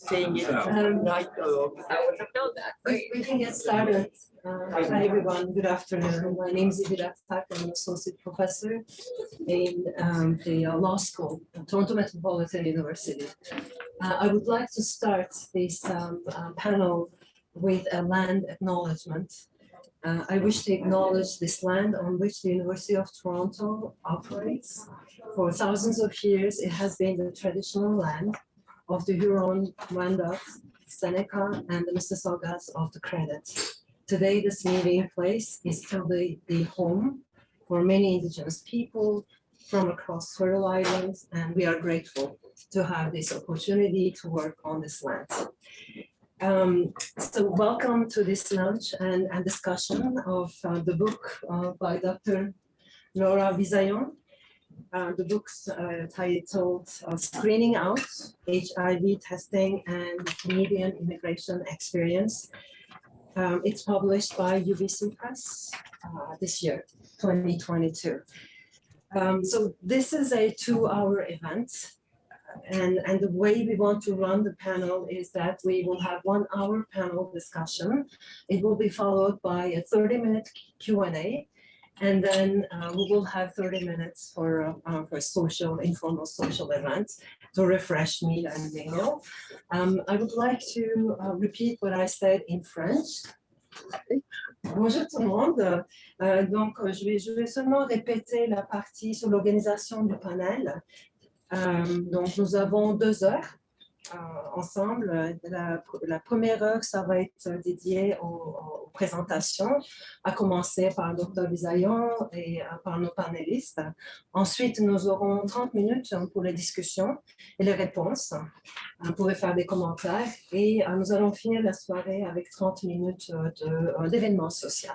saying it right. I would have known that. Great. We can get started. Hi everyone, good afternoon. My name is emerita. I'm an associate professor in the law school at Toronto Metropolitan University. I would like to start this panel with a land acknowledgement. I wish to acknowledge this land on which the University of Toronto operates. For thousands of years, it has been the traditional land of the Huron-Wendat, Seneca, and the Mississaugas of the Credit. Today, this meeting place is still the home for many Indigenous people from across Turtle Islands, and we are grateful to have this opportunity to work on this land. So welcome to this lunch and discussion of the book by Dr. Laura Bisaillon. The book's titled Screening Out, HIV Testing and Canadian Immigration Experience. It's published by UBC Press this year, 2022. So this is a 2-hour event. And the way we want to run the panel is that we will have 1-hour panel discussion. It will be followed by a 30-minute Q&A, and then we will have 30 minutes for informal social events to refresh me and Daniel. I would like to repeat what I said in French. Bonjour tout le monde. Donc, je vais seulement répéter la partie sur l'organisation du panel. Donc, nous avons 2 heures ensemble. La première heure, ça va être dédié aux présentations, à commencer par Dr. Bisaillon et par nos panélistes. Ensuite, nous aurons 30 minutes pour les discussions et les réponses. Vous pouvez faire des commentaires et nous allons finir la soirée avec 30 minutes d'événements sociaux.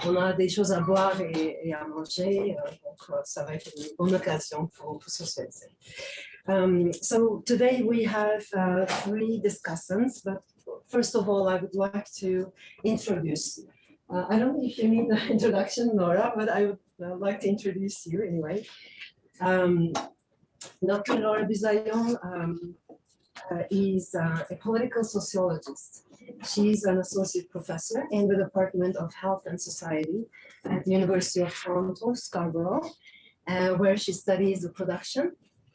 On a des choses à boire et à manger, donc ça va être une bonne occasion pour socialiser. So today we have 3 discussants, but first of all, I would like to introduce. I don't know if you need the introduction, Laura, but I would like to introduce you anyway. Dr. Laura Bisaillon is a political sociologist. She's an associate professor in the Department of Health and Society at the University of Toronto, Scarborough, where she studies the production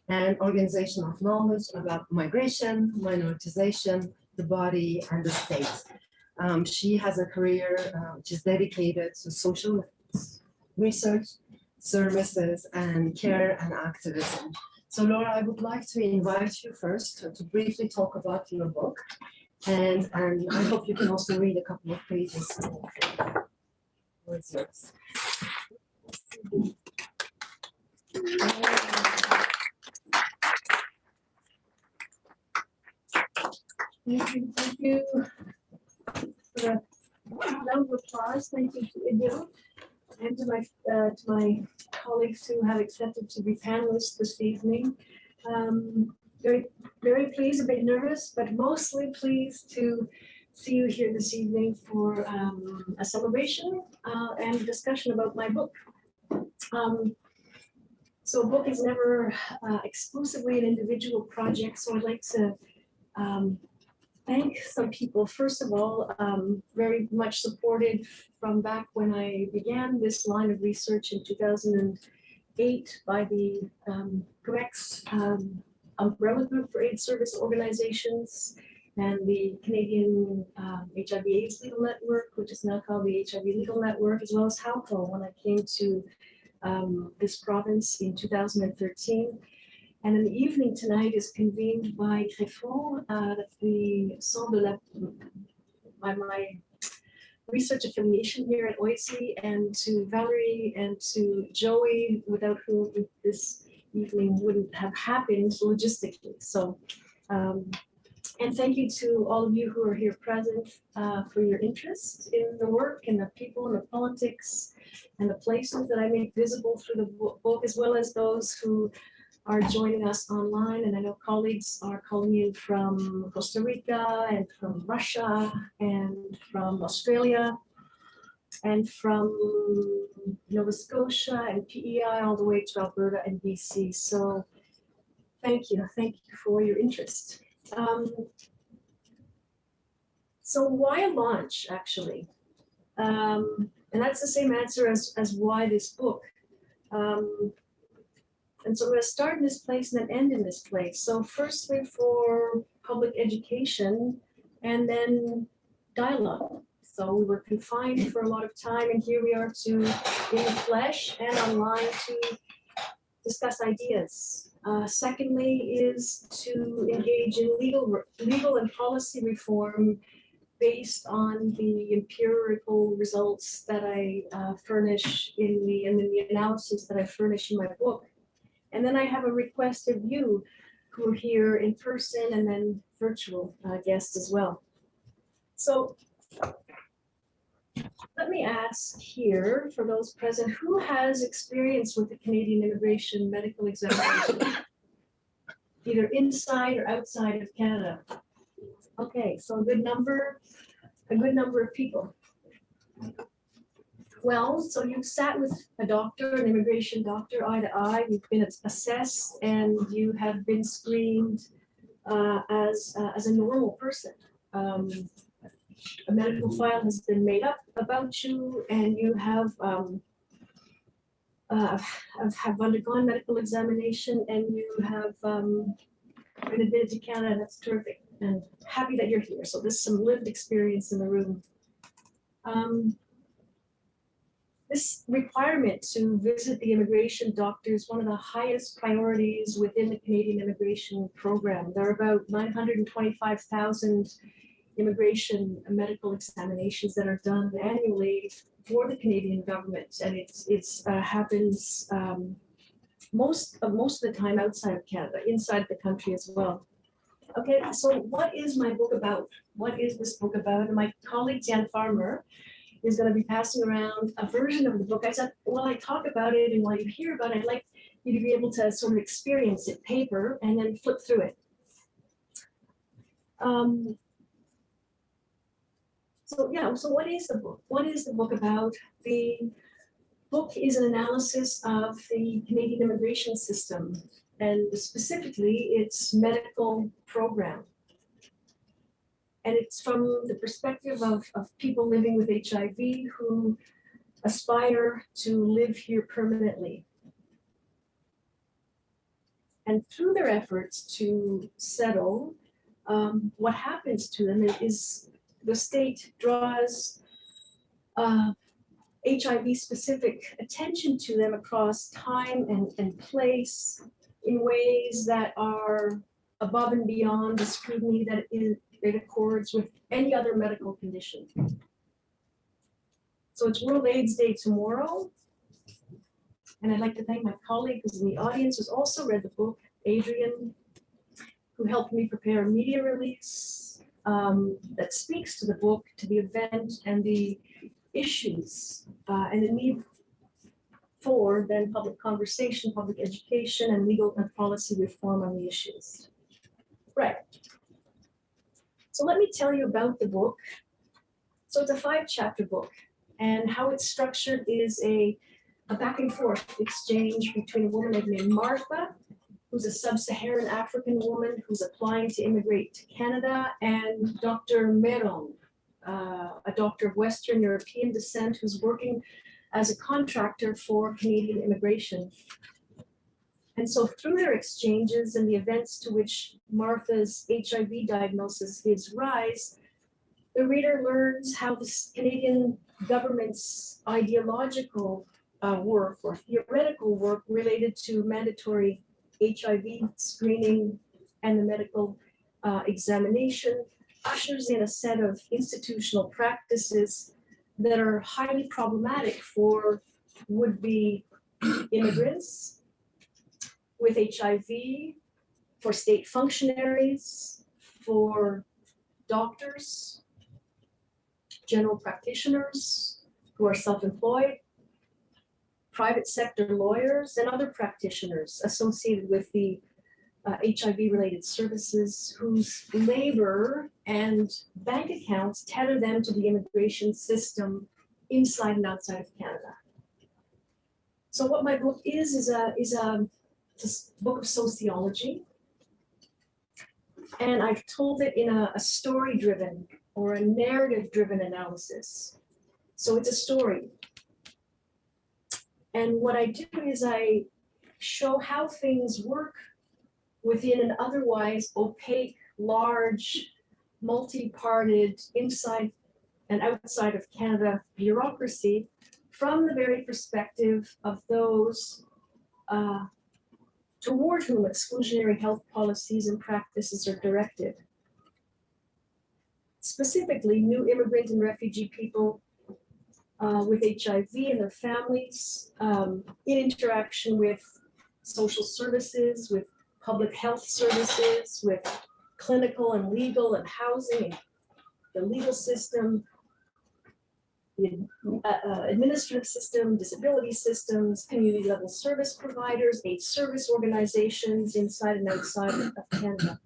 and organization of knowledge about migration, minoritization, the body, and the state. She has a career which is dedicated to social research, services, and care and activism. So Laura, I would like to invite you first to briefly talk about your book, and I hope you can also read a couple of pages. What's yours? Thank you for the round of applause. Thank you to Idil and to my colleagues who have accepted to be panelists this evening. Very pleased, a bit nervous, but mostly pleased to see you here this evening for a celebration and a discussion about my book. So a book is never exclusively an individual project, so I'd like to thank some people. First of all, very much supported from back when I began this line of research in 2008 by the Quebec's umbrella group for AIDS service organizations and the Canadian HIV/AIDS Legal Network, which is now called the HIV Legal Network, as well as HALCO when I came to this province in 2013. And an evening tonight is convened by Créfond, the Centre de my research affiliation here at OISI, and to Valerie and to Joey, without whom this evening wouldn't have happened logistically. So, and thank you to all of you who are here present for your interest in the work and the people and the politics and the places that I make visible through the book, as well as those who are joining us online. And I know colleagues are calling in from Costa Rica and from Russia and from Australia and from Nova Scotia and PEI all the way to Alberta and BC. So thank you for your interest. So why a launch, actually? And that's the same answer as why this book. And so I'm going to start in this place and then end in this place. So firstly, for public education, and then dialogue. So we were confined for a lot of time, and here we are in the flesh and online to discuss ideas. Secondly is to engage in legal and policy reform based on the empirical results that I furnish in the analysis that I furnish in my book. And then I have a request of you who are here in person and then virtual guests as well. So let me ask here for those present, who has experience with the Canadian immigration medical examination, either inside or outside of Canada? Okay, so a good number of people. Well, so you've sat with a doctor, an immigration doctor, eye to eye, you've been assessed, and you have been screened as a normal person. A medical file has been made up about you, and you have undergone medical examination, and you have been admitted to Canada. That's terrific, and happy that you're here. So there's some lived experience in the room. This requirement to visit the immigration doctor is one of the highest priorities within the Canadian immigration program. There are about 925,000 immigration medical examinations that are done annually for the Canadian government, and it happens most of the time outside of Canada, inside the country as well. Okay, so what is my book about? What is this book about? And my colleague Jan Farmer is going to be passing around a version of the book. I said, while I talk about it and while you hear about it, I'd like you to be able to sort of experience it paper and then flip through it. So what is the book? What is the book about? The book is an analysis of the Canadian immigration system, and specifically its medical program. And it's from the perspective of people living with HIV who aspire to live here permanently. And through their efforts to settle, what happens to them is the state draws HIV-specific attention to them across time and place in ways that are above and beyond the scrutiny that it accords with any other medical condition. So it's World AIDS Day tomorrow. And I'd like to thank my colleague who's in the audience, who's also read the book, Adrian, who helped me prepare a media release that speaks to the book, to the event, and the issues, and the need for then public conversation, public education, and legal and policy reform on the issues. Right. So let me tell you about the book. So it's a 5-chapter book, and how it's structured is a back and forth exchange between a woman named Martha, who's a sub-Saharan African woman who's applying to immigrate to Canada, and Dr. Meron, a doctor of Western European descent who's working as a contractor for Canadian immigration. And so through their exchanges and the events to which Martha's HIV diagnosis gives rise, the reader learns how the Canadian government's ideological work or theoretical work related to mandatory HIV screening and the medical examination ushers in a set of institutional practices that are highly problematic for would-be immigrants with HIV, for state functionaries, for doctors, general practitioners who are self-employed, private sector lawyers, and other practitioners associated with the HIV-related services whose labor and bank accounts tether them to the immigration system inside and outside of Canada. So what my book is a book of sociology, and I've told it in a story-driven or a narrative-driven analysis. So it's a story. And what I do is I show how things work within an otherwise opaque, large, multi-parted, inside and outside of Canada bureaucracy from the very perspective of those toward whom exclusionary health policies and practices are directed. Specifically, new immigrant and refugee people with HIV and their families in interaction with social services, with public health services, with clinical and legal and housing, and the legal system, the administrative system, disability systems, community level service providers, aid service organizations inside and outside of Canada.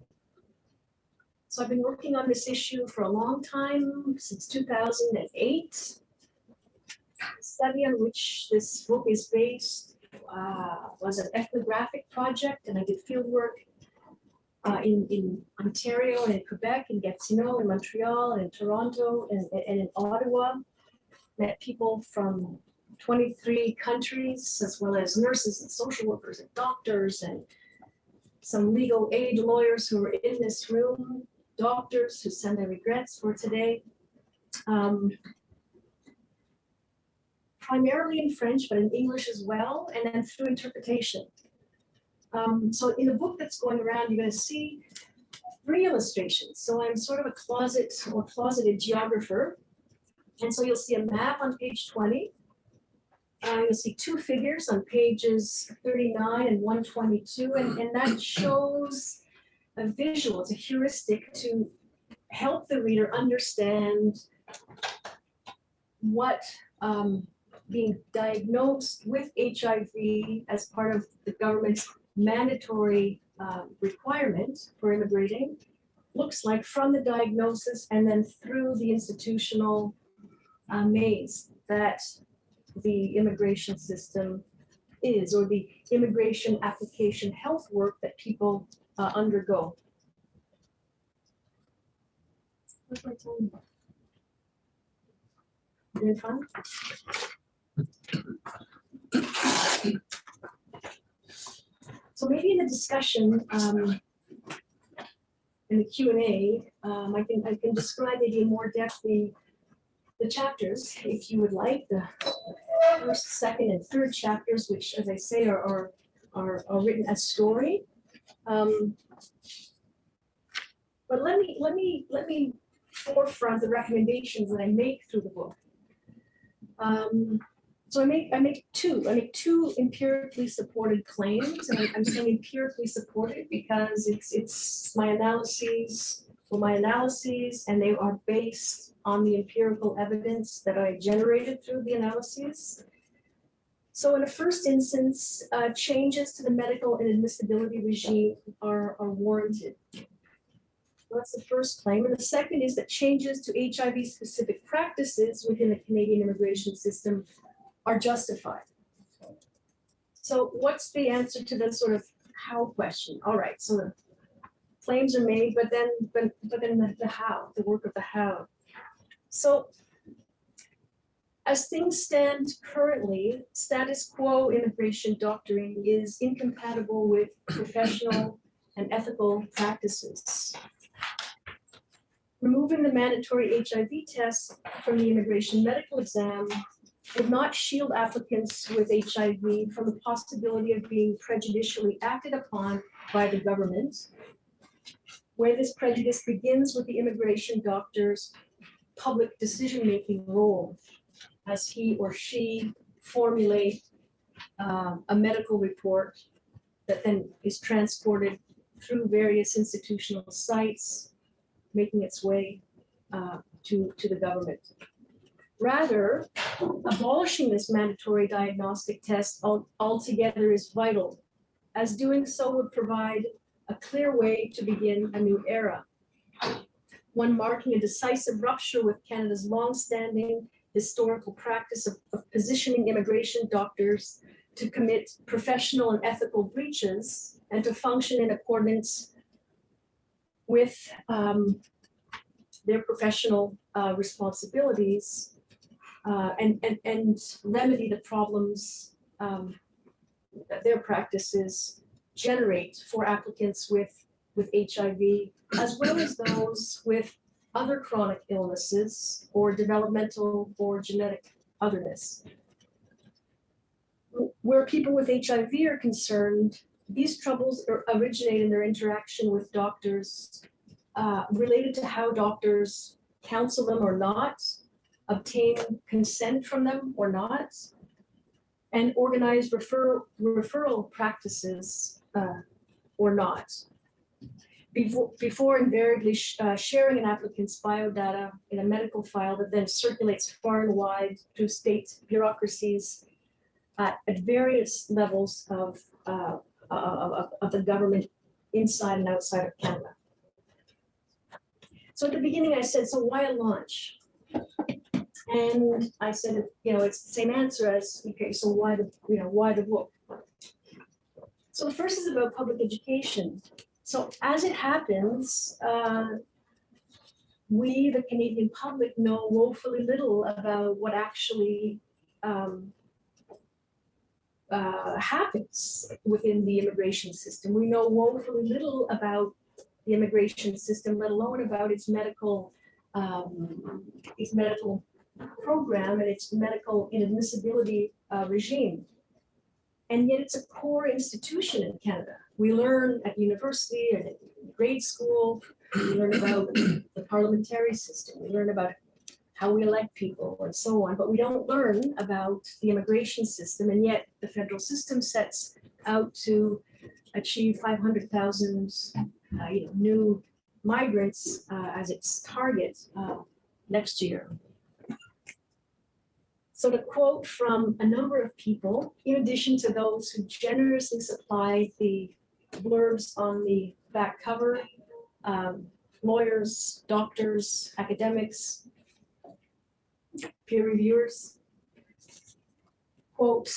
So I've been working on this issue for a long time, since 2008. The study on which this book is based was an ethnographic project, and I did field work in Ontario and in Quebec, in Gatineau, in Montreal, and in Toronto, and in Ottawa. Met people from 23 countries, as well as nurses and social workers and doctors and some legal aid lawyers who were in this room, doctors who send their regrets for today. Primarily in French, but in English as well, and then through interpretation. So in the book that's going around, you're going to see 3 illustrations. So I'm sort of a closet or closeted geographer. And so you'll see a map on page 20. You'll see 2 figures on pages 39 and 122, and that shows a visual, it's a heuristic to help the reader understand what being diagnosed with HIV as part of the government's mandatory requirement for immigrating looks like from the diagnosis and then through the institutional maze that the immigration system is, or the immigration application health work that people undergo. What's my time? Any fun? So maybe in the discussion, in the Q&A, I can describe maybe in more depth the chapters, if you would like, the first, second, and third chapters, which, as I say, are written as story. But let me forefront the recommendations that I make through the book. So I make two empirically supported claims, and I'm saying empirically supported because it's my analyses, and they are based on the empirical evidence that I generated through the analyses. So in the first instance, changes to the medical and admissibility regime are warranted. That's the first claim. And the second is that changes to HIV-specific practices within the Canadian immigration system are justified. So what's the answer to the sort of how question? All right, so the claims are made, but then the how, the work of the how. So as things stand currently, status quo immigration doctoring is incompatible with professional and ethical practices. Removing the mandatory HIV test from the immigration medical exam would not shield applicants with HIV from the possibility of being prejudicially acted upon by the government, where this prejudice begins with the immigration doctor's public decision-making role as he or she formulate a medical report that then is transported through various institutional sites, making its way to the government. Rather, abolishing this mandatory diagnostic test altogether is vital, as doing so would provide a clear way to begin a new era, one marking a decisive rupture with Canada's long-standing historical practice of positioning immigration doctors to commit professional and ethical breaches and to function in accordance with their professional responsibilities and remedy the problems that their practices generate for applicants with HIV, as well as those with other chronic illnesses or developmental or genetic otherness. Where people with HIV are concerned, these troubles originate in their interaction with doctors related to how doctors counsel them or not, obtain consent from them or not, and organize referral practices or not. Before invariably sharing an applicant's biodata in a medical file that then circulates far and wide through state bureaucracies at various levels of the government inside and outside of Canada. So at the beginning I said, so why a launch? And I said, it's the same answer as, okay, so why the book? So the first is about public education. So as it happens, we, the Canadian public, know woefully little about what actually happens within the immigration system. We know woefully little about the immigration system, let alone about its medical program and its medical inadmissibility regime. And yet it's a core institution in Canada. We learn at university and at grade school, we learn about the parliamentary system, we learn about how we elect people and so on, but we don't learn about the immigration system, and yet the federal system sets out to achieve 500,000 new migrants as its target next year. So to quote from a number of people, in addition to those who generously supplied the blurbs on the back cover, lawyers, doctors, academics, peer reviewers, quote,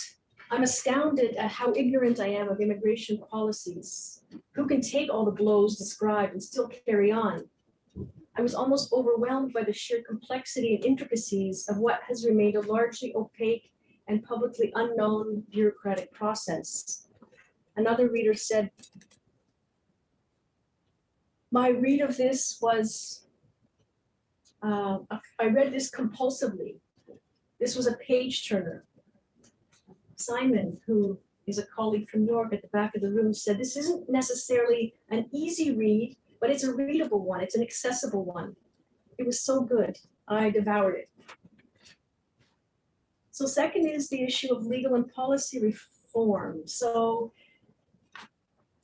I'm astounded at how ignorant I am of immigration policies. Who can take all the blows described and still carry on? I was almost overwhelmed by the sheer complexity and intricacies of what has remained a largely opaque and publicly unknown bureaucratic process. Another reader said, my read of this was, I read this compulsively. This was a page turner. Simon, who is a colleague from New York at the back of the room, said, this isn't necessarily an easy read, but it's a readable one. It's an accessible one. It was so good. I devoured it. So second is the issue of legal and policy reform. So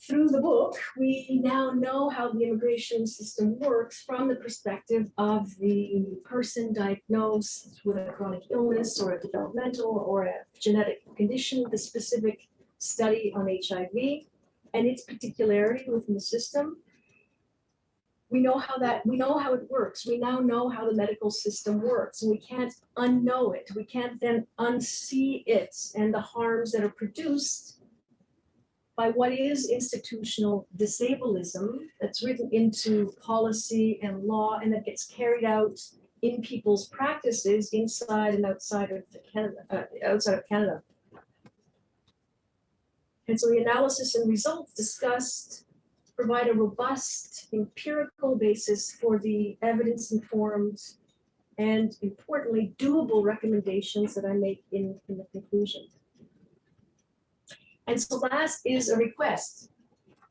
through the book, we now know how the immigration system works from the perspective of the person diagnosed with a chronic illness or a developmental or a genetic condition, the specific study on HIV and its particularity within the system. We know how it works. We now know how the medical system works, and we can't unknow it. We can't then unsee it and the harms that are produced by what is institutional disableism that's written into policy and law and that gets carried out in people's practices inside and outside of Canada. And so the analysis and results discussed provide a robust empirical basis for the evidence-informed and, importantly, doable recommendations that I make in the conclusion. And so last is a request.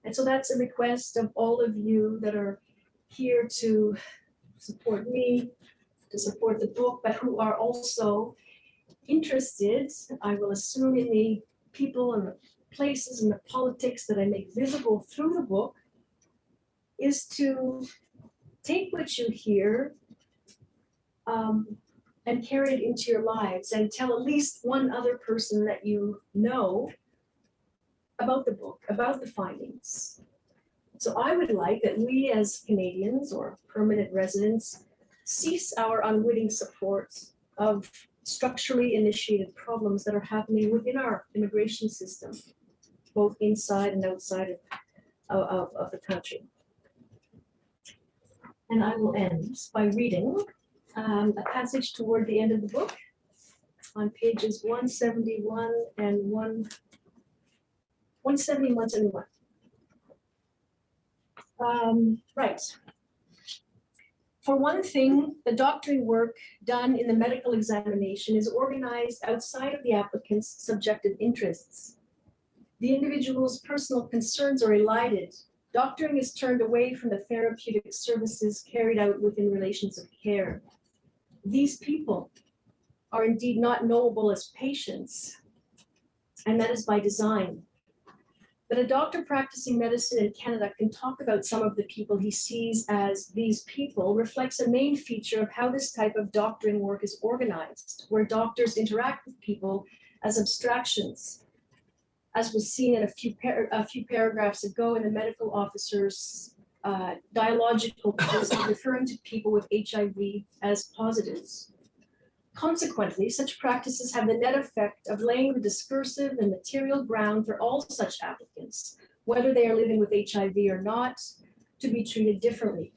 And so that's a request of all of you that are here to support me, to support the book, but who are also interested, I will assume, in the people and the places and the politics that I make visible through the book, is to take what you hear and carry it into your lives and tell at least one other person that you know about the book, about the findings. So I would like that we as Canadians or permanent residents cease our unwitting support of structurally initiated problems that are happening within our immigration system, both inside and outside of the country. And I will end by reading a passage toward the end of the book on pages 171 and 170, 171. Right. For one thing, the doctoring work done in the medical examination is organized outside of the applicant's subjective interests. The individual's personal concerns are elided. Doctoring is turned away from the therapeutic services carried out within relations of care. These people are indeed not knowable as patients, and that is by design. But a doctor practicing medicine in Canada can talk about some of the people he sees as these people reflects a main feature of how this type of doctoring work is organized, where doctors interact with people as abstractions, as was seen in a few paragraphs ago in the medical officer's dialogical post referring to people with HIV as positives. Consequently, such practices have the net effect of laying the discursive and material ground for all such applicants, whether they are living with HIV or not, to be treated differently.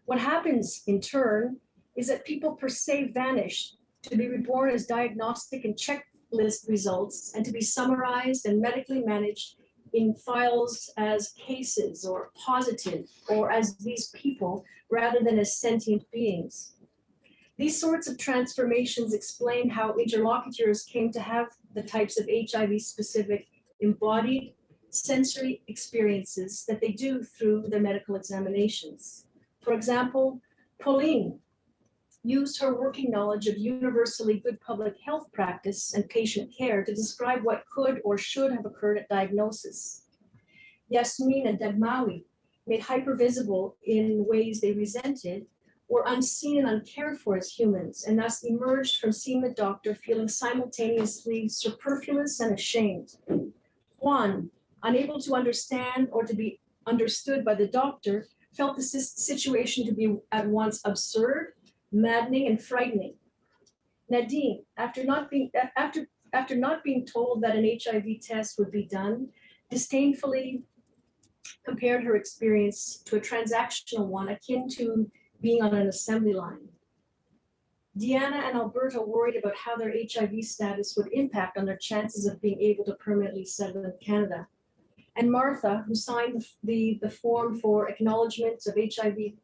What happens, in turn, is that people per se vanish to be reborn as diagnostic and checklist results and to be summarized and medically managed in files as cases or positive or as these people rather than as sentient beings. These sorts of transformations explain how interlocutors came to have the types of HIV-specific embodied sensory experiences that they do through their medical examinations. For example, Pauline used her working knowledge of universally good public health practice and patient care to describe what could or should have occurred at diagnosis. Yasmin and Dagmawi, made hypervisible in ways they resented, were unseen and uncared for as humans, and thus emerged from seeing the doctor feeling simultaneously superfluous and ashamed. Juan, unable to understand or to be understood by the doctor, felt the situation to be at once absurd, maddening, and frightening. Nadine, after not being told that an HIV test would be done, disdainfully compared her experience to a transactional one akin to being on an assembly line. Deanna and Alberta worried about how their HIV status would impact on their chances of being able to permanently settle in Canada. And Martha, who signed the form for acknowledgement of HIV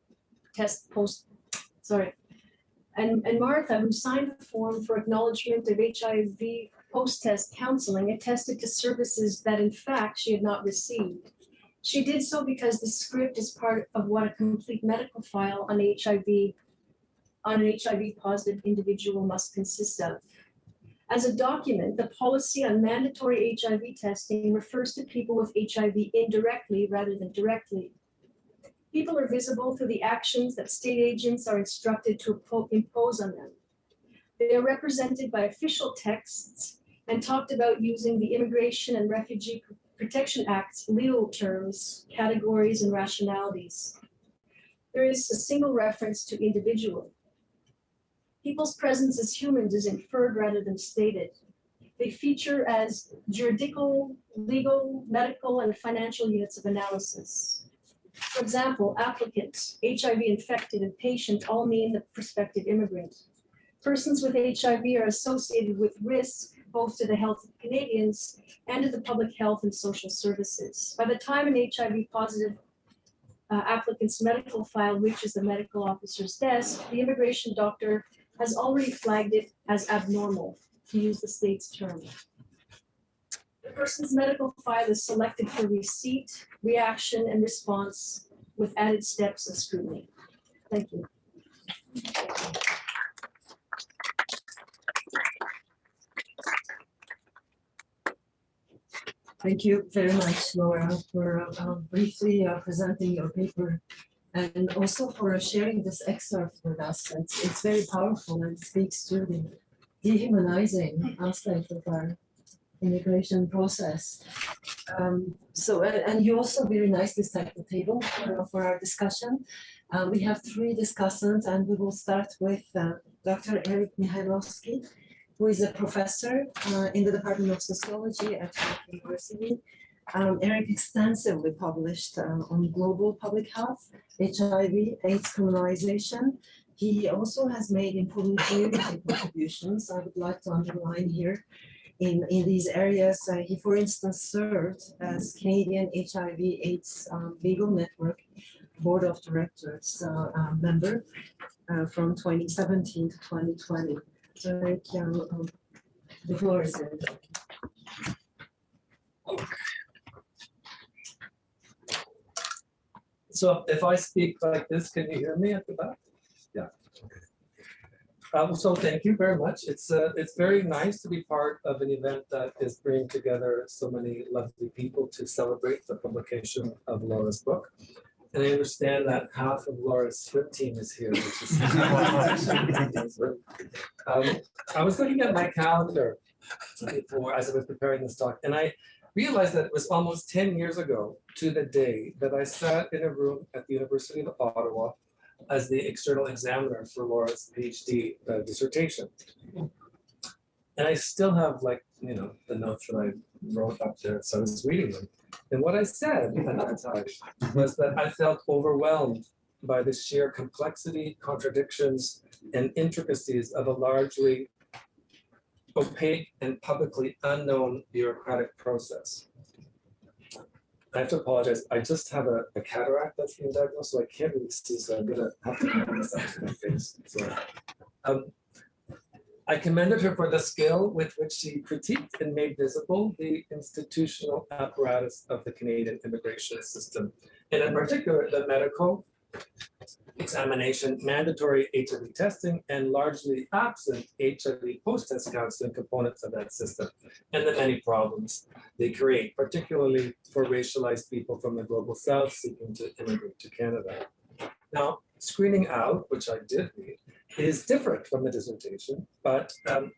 Martha, who signed the form for acknowledgement of HIV post-test counseling, attested to services that in fact she had not received. She did so because the script is part of what a complete medical file on an HIV positive individual must consist of. As a document, the policy on mandatory HIV testing refers to people with HIV indirectly rather than directly. People are visible through the actions that state agents are instructed to impose on them. They are represented by official texts and talked about using the Immigration and Refugee Protection Act's legal terms, categories, and rationalities. There is a single reference to individual. People's presence as humans is inferred rather than stated. They feature as juridical, legal, medical, and financial units of analysis. For example, applicant, HIV infected, and patient all mean the prospective immigrant. Persons with HIV are associated with risk both to the health of Canadians and to the public health and social services. By the time an HIV positive applicant's medical file reaches the medical officer's desk, the immigration doctor has already flagged it as abnormal, to use the state's term. The person's medical file is selected for receipt, reaction, and response with added steps of scrutiny. Thank you. Thank you very much, Laura, for briefly presenting your paper and also for sharing this excerpt with us. It's very powerful and speaks to the dehumanizing aspect of our immigration process. And you also very nicely set the table for our discussion. We have 3 discussants, and we will start with Dr. Mykhalovskiy, who is a professor in the Department of Sociology at York University, Eric extensively published on global public health, HIV, AIDS criminalization. He also has made important community contributions I would like to underline here. In these areas, he, for instance, served as Canadian HIV/AIDS Legal Network Board of Directors member from 2017 to 2020. So the floor is yours. So if I speak like this, can you hear me at the back? Yeah. So thank you very much. It's very nice to be part of an event that is bringing together so many lovely people to celebrate the publication of Laura's book. And I understand that half of Laura's swim team is here, which is I was looking at my calendar before as I was preparing this talk, and I realized that it was almost 10 years ago to the day that I sat in a room at the University of Ottawa as the external examiner for Laura's PhD dissertation. And I still have, like, you know, the notes that I wrote up there, so I was reading them. And what I said at that time was that I felt overwhelmed by the sheer complexity, contradictions, and intricacies of a largely opaque and publicly unknown bureaucratic process. I have to apologize. I just have a cataract that's being diagnosed, so I can't really see, so I'm gonna have to put this up to my face. So, I commended her for the skill with which she critiqued and made visible the institutional apparatus of the Canadian immigration system, and in particular, the medical examination, mandatory HIV testing, and largely absent HIV post-test counseling components of that system, and the many problems they create, particularly for racialized people from the global south seeking to immigrate to Canada. Now, screening out, which I did read, is different from the dissertation, but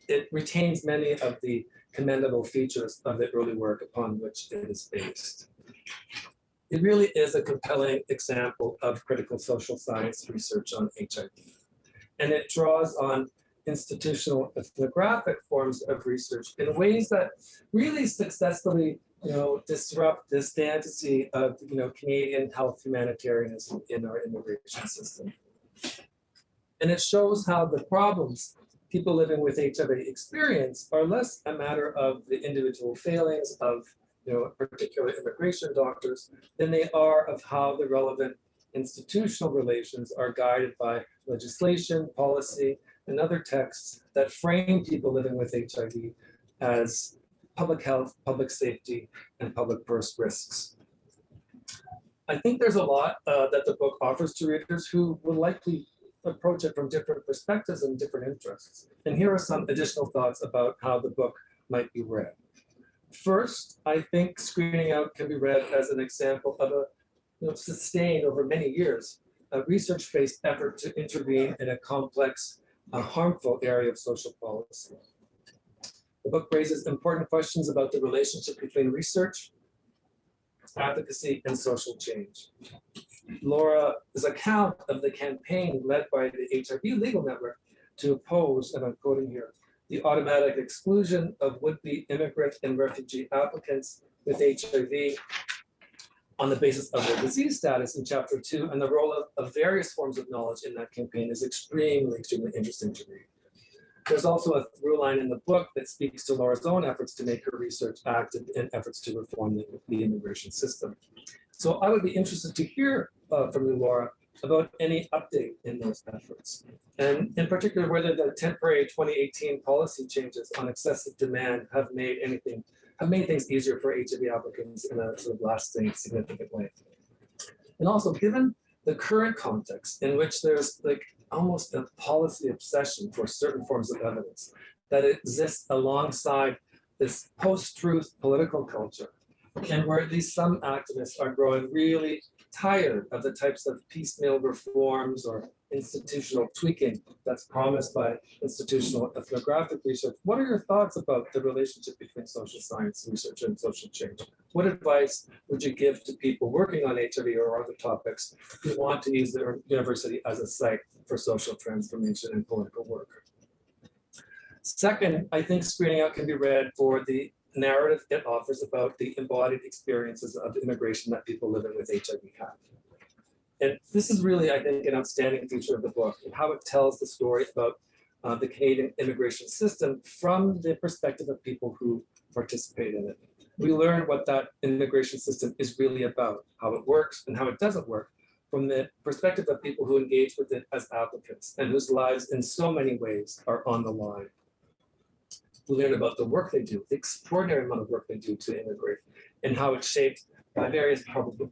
it retains many of the commendable features of the early work upon which it is based. It really is a compelling example of critical social science research on HIV. And it draws on institutional ethnographic forms of research in ways that really successfully, disrupt this fantasy of, Canadian health humanitarianism in our immigration system. And it shows how the problems people living with HIV experience are less a matter of the individual failings of particular immigration doctors than they are of how the relevant institutional relations are guided by legislation, policy, and other texts that frame people living with HIV as public health, public safety, and public purse risks. I think there's a lot that the book offers to readers who will likely approach it from different perspectives and different interests. And here are some additional thoughts about how the book might be read. First, I think Screening Out can be read as an example of a sustained over many years, a research-based effort to intervene in a complex, harmful area of social policy. The book raises important questions about the relationship between research, advocacy, and social change. Laura's account of the campaign led by the HIV Legal Network to oppose, and I'm quoting here, the automatic exclusion of would-be immigrant and refugee applicants with HIV on the basis of their disease status in Chapter 2, and the role of various forms of knowledge in that campaign is extremely interesting to read. There's also a through line in the book that speaks to Laura's own efforts to make her research active in efforts to reform the immigration system. So I would be interested to hear from you, Laura, about any update in those efforts. And in particular, whether the temporary 2018 policy changes on excessive demand have made things easier for HIV applicants in a sort of lasting, significant way. And also, given the current context in which there's almost a policy obsession for certain forms of evidence that exists alongside this post-truth political culture, and where at least some activists are growing really tired of the types of piecemeal reforms or institutional tweaking that's promised by institutional ethnographic research. What are your thoughts about the relationship between social science research and social change? What advice would you give to people working on HIV or other topics who want to use their university as a site for social transformation and political work? Second, I think Screening Out can be read for the narrative it offers about the embodied experiences of immigration that people living with HIV have. And this is really, I think, an outstanding feature of the book, and how it tells the story about the Canadian immigration system from the perspective of people who participate in it. We learn what that immigration system is really about, how it works and how it doesn't work, from the perspective of people who engage with it as applicants and whose lives in so many ways are on the line. We learn about the work they do, the extraordinary amount of work they do to immigrate, and how it's shaped by various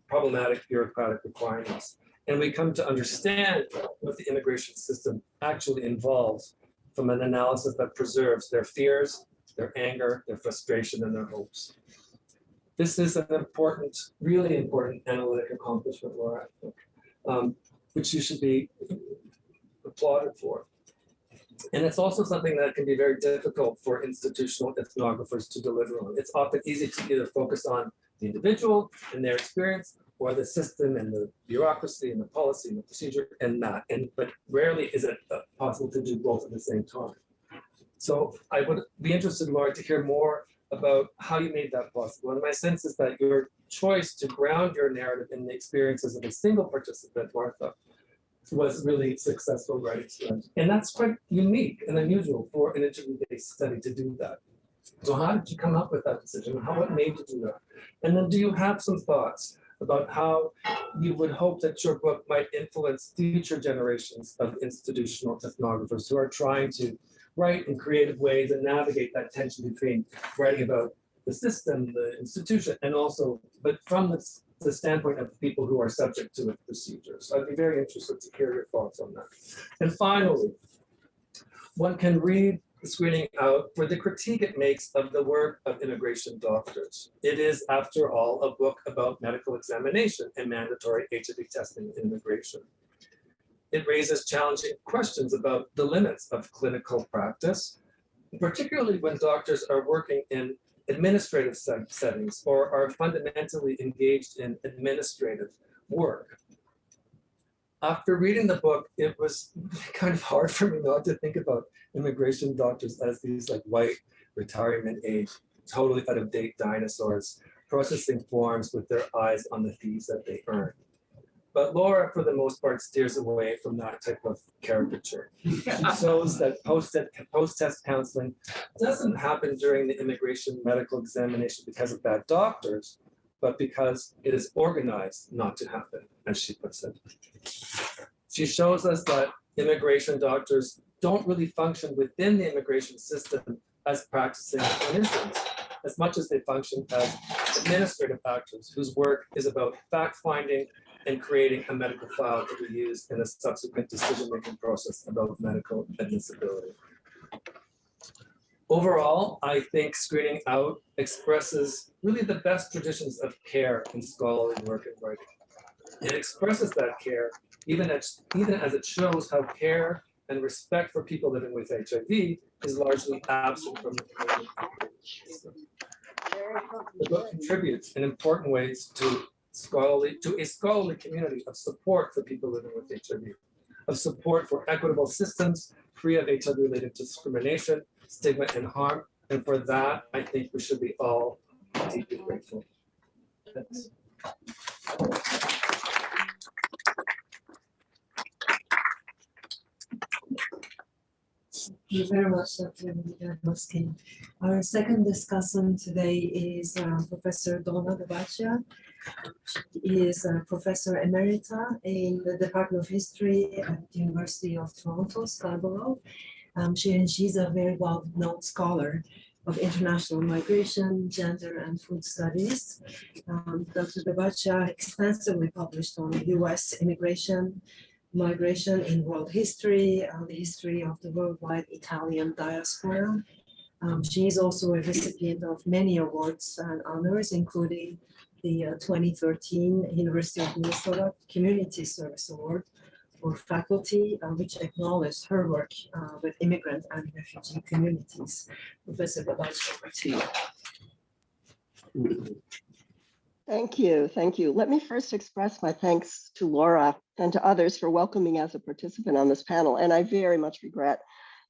problematic bureaucratic requirements. And we come to understand what the immigration system actually involves from an analysis that preserves their fears, their anger, their frustration, and their hopes. This is an important, really important analytic accomplishment, Laura, I think, which you should be applauded for. And it's also something that can be very difficult for institutional ethnographers to deliver on. It's often easy to either focus on the individual and their experience, or the system and the bureaucracy and the policy and the procedure and that. But rarely is it possible to do both at the same time. So I would be interested, Laura, to hear more about how you made that possible. And my sense is that your choice to ground your narrative in the experiences of a single participant, Martha, was really successful writing strategy. And that's quite unique and unusual for an interview-based study to do that. So how did you come up with that decision? What made you do that? And then do you have some thoughts about how you would hope that your book might influence future generations of institutional ethnographers who are trying to write in creative ways and navigate that tension between writing about the system, the institution, and also, but from the standpoint of people who are subject to its procedures. So I'd be very interested to hear your thoughts on that. And finally, one can read the screening out for the critique it makes of the work of immigration doctors. It is, after all, a book about medical examination and mandatory HIV testing in immigration. It raises challenging questions about the limits of clinical practice, particularly when doctors are working in administrative settings or are fundamentally engaged in administrative work. After reading the book, it was kind of hard for me not to think about immigration doctors as these like white retirement age, totally out of date dinosaurs processing forms with their eyes on the fees that they earn. But Laura, for the most part, steers away from that type of caricature. She shows that post-test counseling doesn't happen during the immigration medical examination because of bad doctors, but because it is organized not to happen, as she puts it. She shows us that immigration doctors don't really function within the immigration system as practicing clinicians, as much as they function as administrative actors whose work is about fact-finding and creating a medical file to be used in a subsequent decision-making process about medical admissibility. Overall, I think Screening Out expresses really the best traditions of care in scholarly work and writing. It expresses that care even as it shows how care and respect for people living with HIV is largely absent from the Canadian system. The book contributes in important ways to a scholarly community of support for people living with HIV, of support for equitable systems free of HIV-related discrimination, stigma, and harm. And for that, I think we should be all deeply grateful. Thanks. Thank you very much, Dr. Mykhalovskiy. Our second discussant today is Professor Donna Gabaccia. She is a professor emerita in the Department of History at the University of Toronto, Scarborough. She's a very well-known scholar of international migration, gender, and food studies. Dr. Gabaccia extensively published on US immigration, migration in world history, the history of the worldwide Italian diaspora. She is also a recipient of many awards and honors, including the 2013 University of Minnesota Community Service Award for faculty, which acknowledged her work with immigrant and refugee communities. Professor Gabaccia, over to you. Thank you. Thank you. Let me first express my thanks to Laura and to others for welcoming me as a participant on this panel. And I very much regret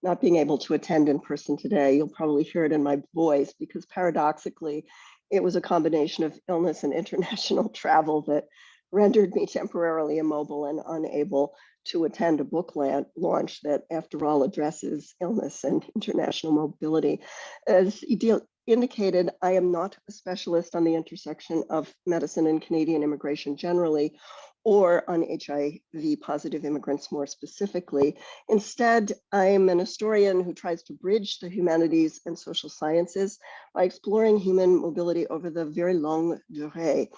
not being able to attend in person today. You'll probably hear it in my voice because paradoxically, it was a combination of illness and international travel that rendered me temporarily immobile and unable to attend a book launch that, after all, addresses illness and international mobility. As Idil indicated, I am not a specialist on the intersection of medicine and Canadian immigration generally, or on HIV positive immigrants more specifically. Instead, I'm an historian who tries to bridge the humanities and social sciences by exploring human mobility over the very longue durée.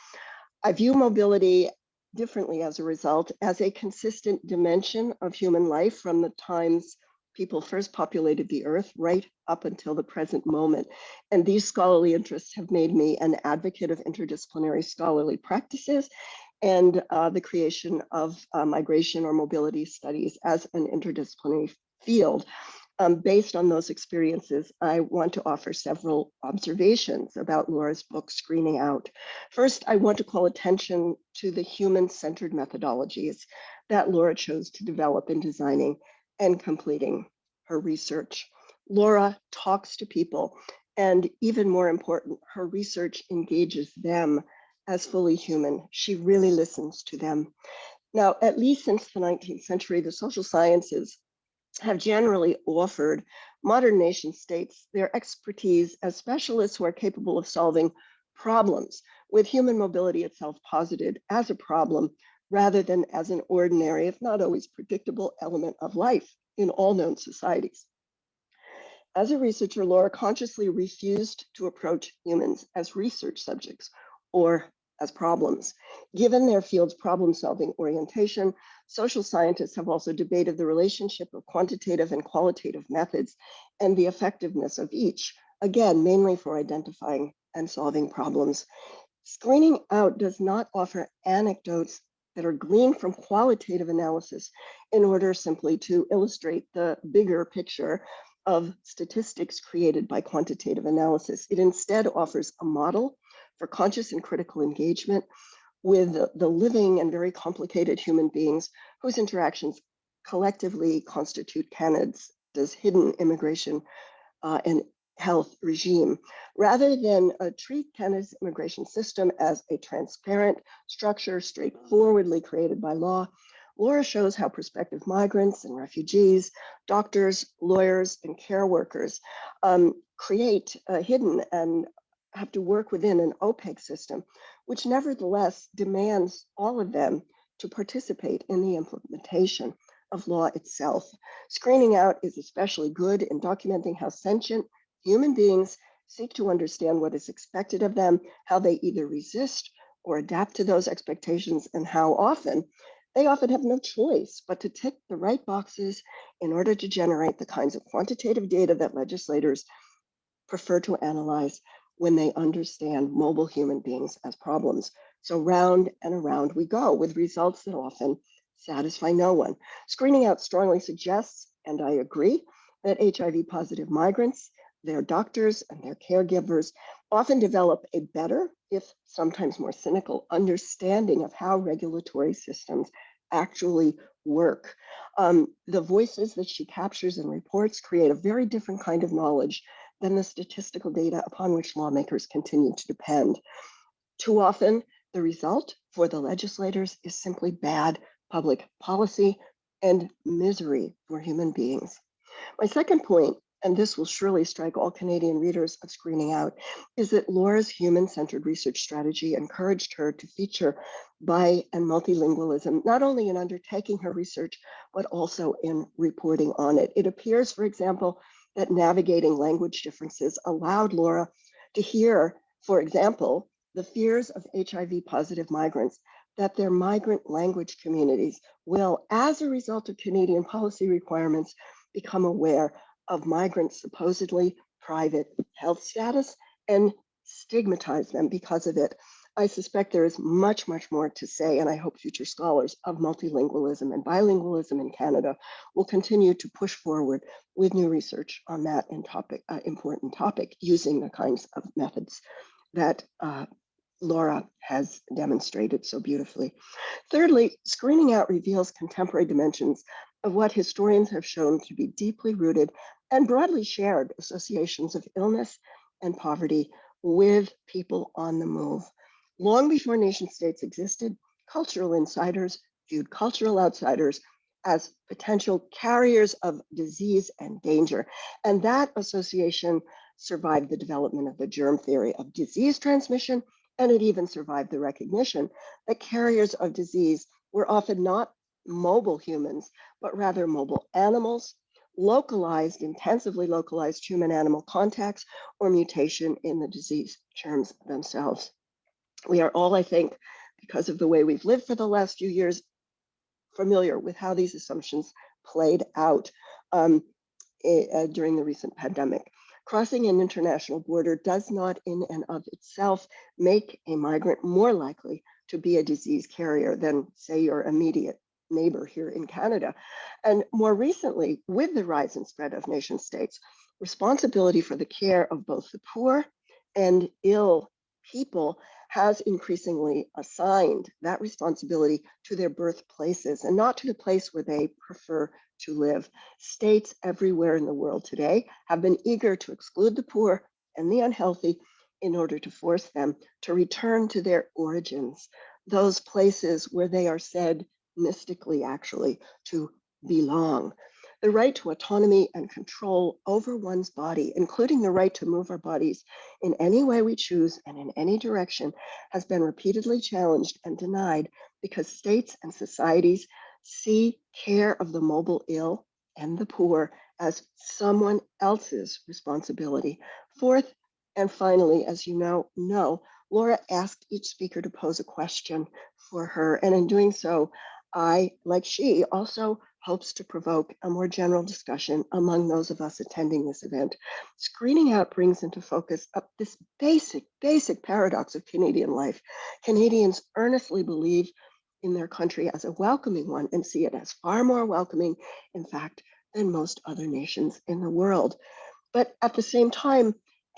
I view mobility differently as a result, as a consistent dimension of human life from the times people first populated the earth right up until the present moment. And these scholarly interests have made me an advocate of interdisciplinary scholarly practices and the creation of migration or mobility studies as an interdisciplinary field. Based on those experiences, I want to offer several observations about Laura's book, Screening Out. First, I want to call attention to the human-centered methodologies that Laura chose to develop in designing and completing her research. Laura talks to people, and even more important, her research engages them as fully human. She really listens to them. Now, at least since the 19th century, the social sciences have generally offered modern nation states their expertise as specialists who are capable of solving problems, with human mobility itself posited as a problem rather than as an ordinary, if not always predictable, element of life in all known societies. As a researcher, Laura consciously refused to approach humans as research subjects or as problems. Given their field's problem-solving orientation, social scientists have also debated the relationship of quantitative and qualitative methods and the effectiveness of each, again, mainly for identifying and solving problems. Screening Out does not offer anecdotes that are gleaned from qualitative analysis in order simply to illustrate the bigger picture of statistics created by quantitative analysis. It instead offers a model for conscious and critical engagement with the living and very complicated human beings whose interactions collectively constitute Canada's hidden immigration and health regime. Rather than treat Canada's immigration system as a transparent structure straightforwardly created by law, Laura shows how prospective migrants and refugees, doctors, lawyers, and care workers create a hidden and have to work within an opaque system, which nevertheless demands all of them to participate in the implementation of law itself. Screening Out is especially good in documenting how sentient human beings seek to understand what is expected of them, how they either resist or adapt to those expectations, and how they often have no choice but to tick the right boxes in order to generate the kinds of quantitative data that legislators prefer to analyze when they understand mobile human beings as problems. So round and around we go with results that often satisfy no one. Screening Out strongly suggests, and I agree, that HIV positive migrants, their doctors, and their caregivers often develop a better, if sometimes more cynical, understanding of how regulatory systems actually work. The voices that she captures and reports create a very different kind of knowledge than the statistical data upon which lawmakers continue to depend. Too often, the result for the legislators is simply bad public policy and misery for human beings. My second point, and this will surely strike all Canadian readers of Screening Out, is that Laura's human-centered research strategy encouraged her to feature bi and multilingualism, not only in undertaking her research, but also in reporting on it. It appears, for example, that navigating language differences allowed Laura to hear, for example, the fears of HIV positive migrants that their migrant language communities will, as a result of Canadian policy requirements, become aware of migrants' supposedly private health status and stigmatize them because of it. I suspect there is much, much more to say, and I hope future scholars of multilingualism and bilingualism in Canada will continue to push forward with new research on that important topic using the kinds of methods that Laura has demonstrated so beautifully. Thirdly, Screening Out reveals contemporary dimensions of what historians have shown to be deeply rooted and broadly shared associations of illness and poverty with people on the move. Long before nation states existed, cultural insiders viewed cultural outsiders as potential carriers of disease and danger. And that association survived the development of the germ theory of disease transmission, and it even survived the recognition that carriers of disease were often not mobile humans, but rather mobile animals, localized, intensively localized human-animal contacts, or mutation in the disease germs themselves. We are all, I think, because of the way we've lived for the last few years, familiar with how these assumptions played out during the recent pandemic. Crossing an international border does not in and of itself make a migrant more likely to be a disease carrier than, say, your immediate neighbor here in Canada. And more recently, with the rise and spread of nation states, responsibility for the care of both the poor and ill people has increasingly assigned that responsibility to their birthplaces and not to the place where they prefer to live. States everywhere in the world today have been eager to exclude the poor and the unhealthy in order to force them to return to their origins, those places where they are said mystically actually to belong. The right to autonomy and control over one's body, including the right to move our bodies in any way we choose and in any direction, has been repeatedly challenged and denied because states and societies see care of the mobile ill and the poor as someone else's responsibility. Fourth, and finally, as you now know, Laura asked each speaker to pose a question for her, and in doing so, I, like she, also hopes to provoke a more general discussion among those of us attending this event. Screening out brings into focus this basic paradox of Canadian life. Canadians earnestly believe in their country as a welcoming one and see it as far more welcoming, in fact, than most other nations in the world. But at the same time,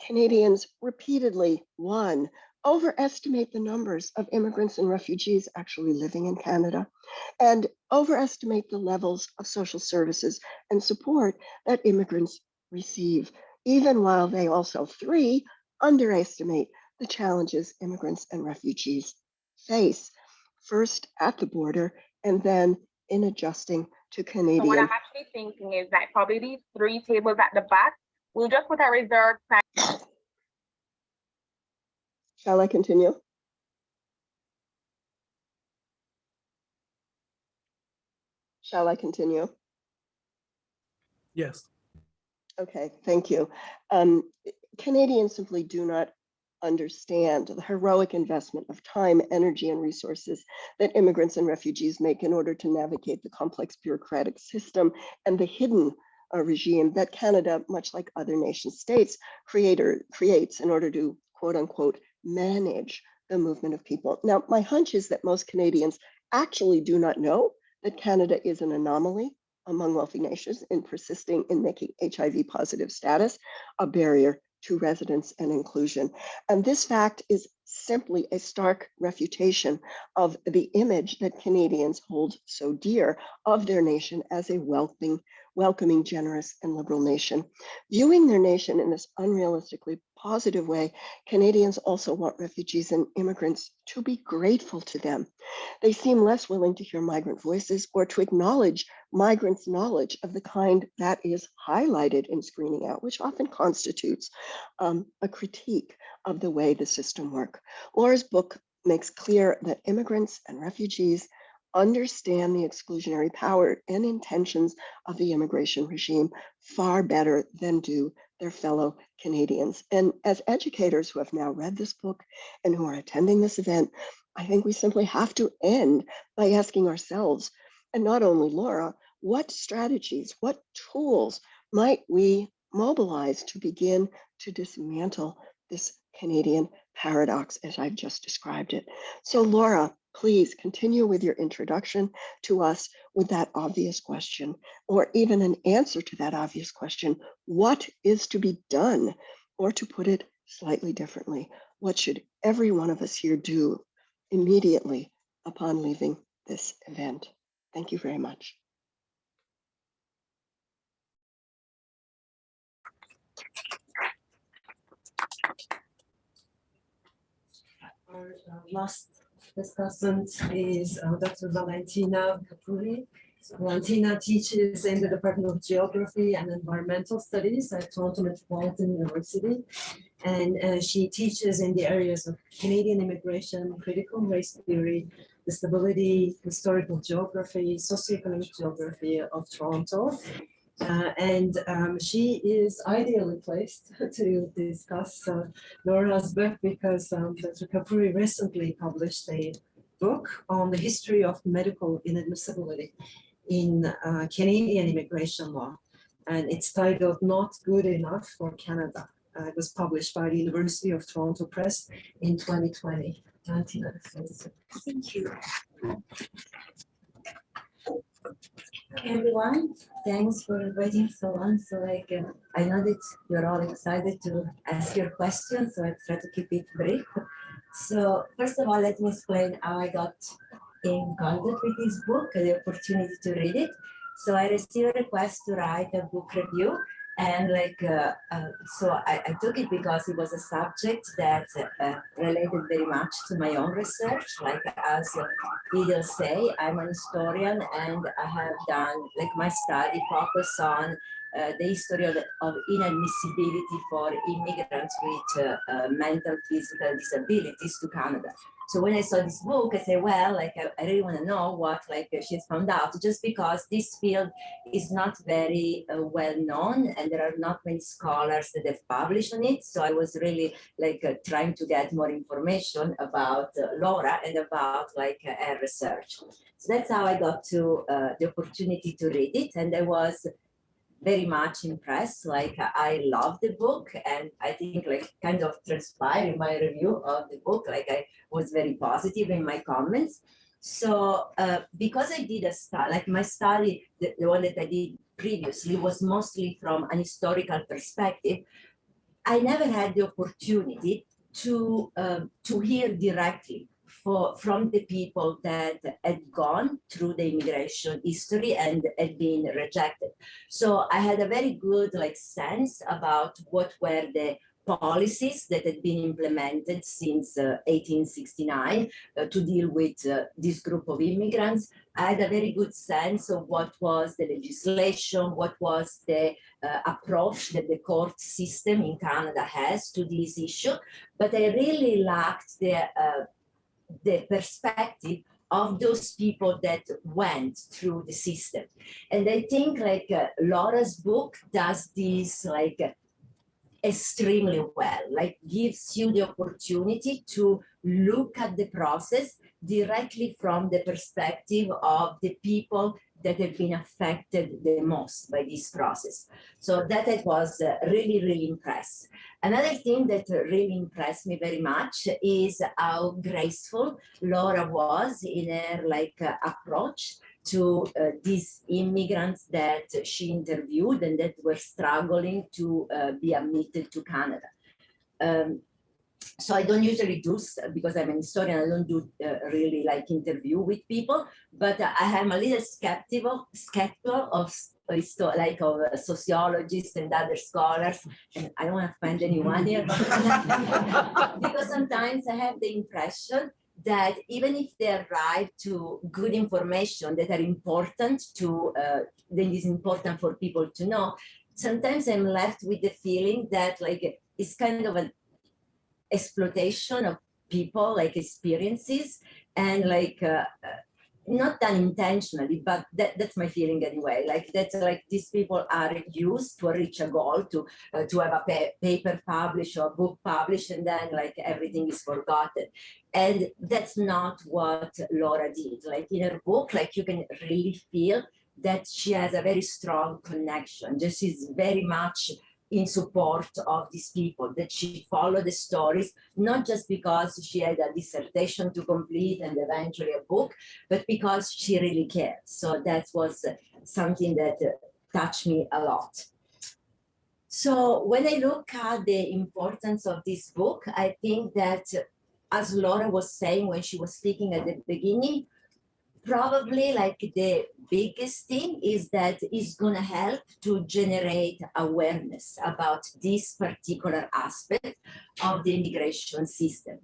Canadians repeatedly, one, overestimate the numbers of immigrants and refugees actually living in Canada, and overestimate the levels of social services and support that immigrants receive, even while they also, three, underestimate the challenges immigrants and refugees face, first at the border and then in adjusting to Canadian. So what I'm actually thinking is that probably these three tables at the back, we'll just put a reserved time. Shall I continue? Shall I continue? Yes. Okay, thank you. Canadians simply do not understand the heroic investment of time, energy, and resources that immigrants and refugees make in order to navigate the complex bureaucratic system and the hidden regime that Canada, much like other nation states, creates in order to, quote unquote, manage the movement of people. Now, my hunch is that most Canadians actually do not know that Canada is an anomaly among wealthy nations in persisting in making HIV positive status a barrier to residence and inclusion. And this fact is simply a stark refutation of the image that Canadians hold so dear of their nation as a welcoming, generous, and liberal nation. Viewing their nation in this unrealistically positive way, Canadians also want refugees and immigrants to be grateful to them. They seem less willing to hear migrant voices or to acknowledge migrants' knowledge of the kind that is highlighted in screening out, which often constitutes a critique of the way the system works. Laura's book makes clear that immigrants and refugees understand the exclusionary power and intentions of the immigration regime far better than do their fellow Canadians. And as educators who have now read this book and who are attending this event, I think we simply have to end by asking ourselves, and not only Laura, what strategies, what tools might we mobilize to begin to dismantle this Canadian paradox as I've just described it? So Laura, please continue with your introduction to us with that obvious question, or even an answer to that obvious question. What is to be done? Or to put it slightly differently, what should every one of us here do immediately upon leaving this event? Thank you very much. last discussant is Dr. Valentina Capuri. Valentina teaches in the Department of Geography and Environmental Studies at Toronto Metropolitan University. And she teaches in the areas of Canadian immigration, critical race theory, disability, historical geography, socioeconomic geography of Toronto. She is ideally placed to discuss Laura's book because Dr. Capuri recently published a book on the history of medical inadmissibility in Canadian immigration law. And it's titled Not Good Enough for Canada. It was published by the University of Toronto Press in 2020. Thank you. Hey everyone, thanks for waiting so long. So I know that you're all excited to ask your questions, so I try to keep it brief. So first of all, let me explain how I got in contact with this book, the opportunity to read it. So I received a request to write a book review, and so I took it because it was a subject that related very much to my own research. Like as Edel say, I'm an historian, and I have done my study focus on the history of inadmissibility for immigrants with mental, physical disabilities to Canada. So when I saw this book, I said, well, I really want to know what she's found out, just because this field is not very well known, and there are not many scholars that have published on it. So I was really trying to get more information about Laura and about her research. So that's how I got to the opportunity to read it, and I was very much impressed. I love the book, and I think kind of transpired in my review of the book. I was very positive in my comments. So because I did a study, my study, the one that I did previously was mostly from an historical perspective, I never had the opportunity to hear directly from the people that had gone through the immigration history and had been rejected. So I had a very good sense about what were the policies that had been implemented since 1869 to deal with this group of immigrants. I had a very good sense of what was the legislation, what was the approach that the court system in Canada has to this issue, but I really lacked the perspective of those people that went through the system. And I think Laura's book does this extremely well, gives you the opportunity to look at the process directly from the perspective of the people that have been affected the most by this process. So that I was really, really impressed. Another thing that really impressed me very much is how graceful Laura was in her approach to these immigrants that she interviewed and that were struggling to be admitted to Canada. So I don't usually do, because I'm an historian, I don't do really interview with people, but I am a little skeptical of sociologists and other scholars, and I don't want to offend anyone here, because sometimes I have the impression that even if they arrive to good information that are important to, that is important for people to know, sometimes I'm left with the feeling that it's kind of an exploitation of people, experiences, and not done intentionally, but that's my feeling anyway. That's these people are used to reach a goal, to have a paper published or a book published, and then everything is forgotten. And that's not what Laura did. In her book, you can really feel that she has a very strong connection. Just she's very much in support of these people, that she followed the stories, not just because she had a dissertation to complete and eventually a book, but because she really cared. So that was something that touched me a lot. So when I look at the importance of this book, I think that, as Laura was saying when she was speaking at the beginning, probably the biggest thing is that it's going to help to generate awareness about this particular aspect of the immigration system.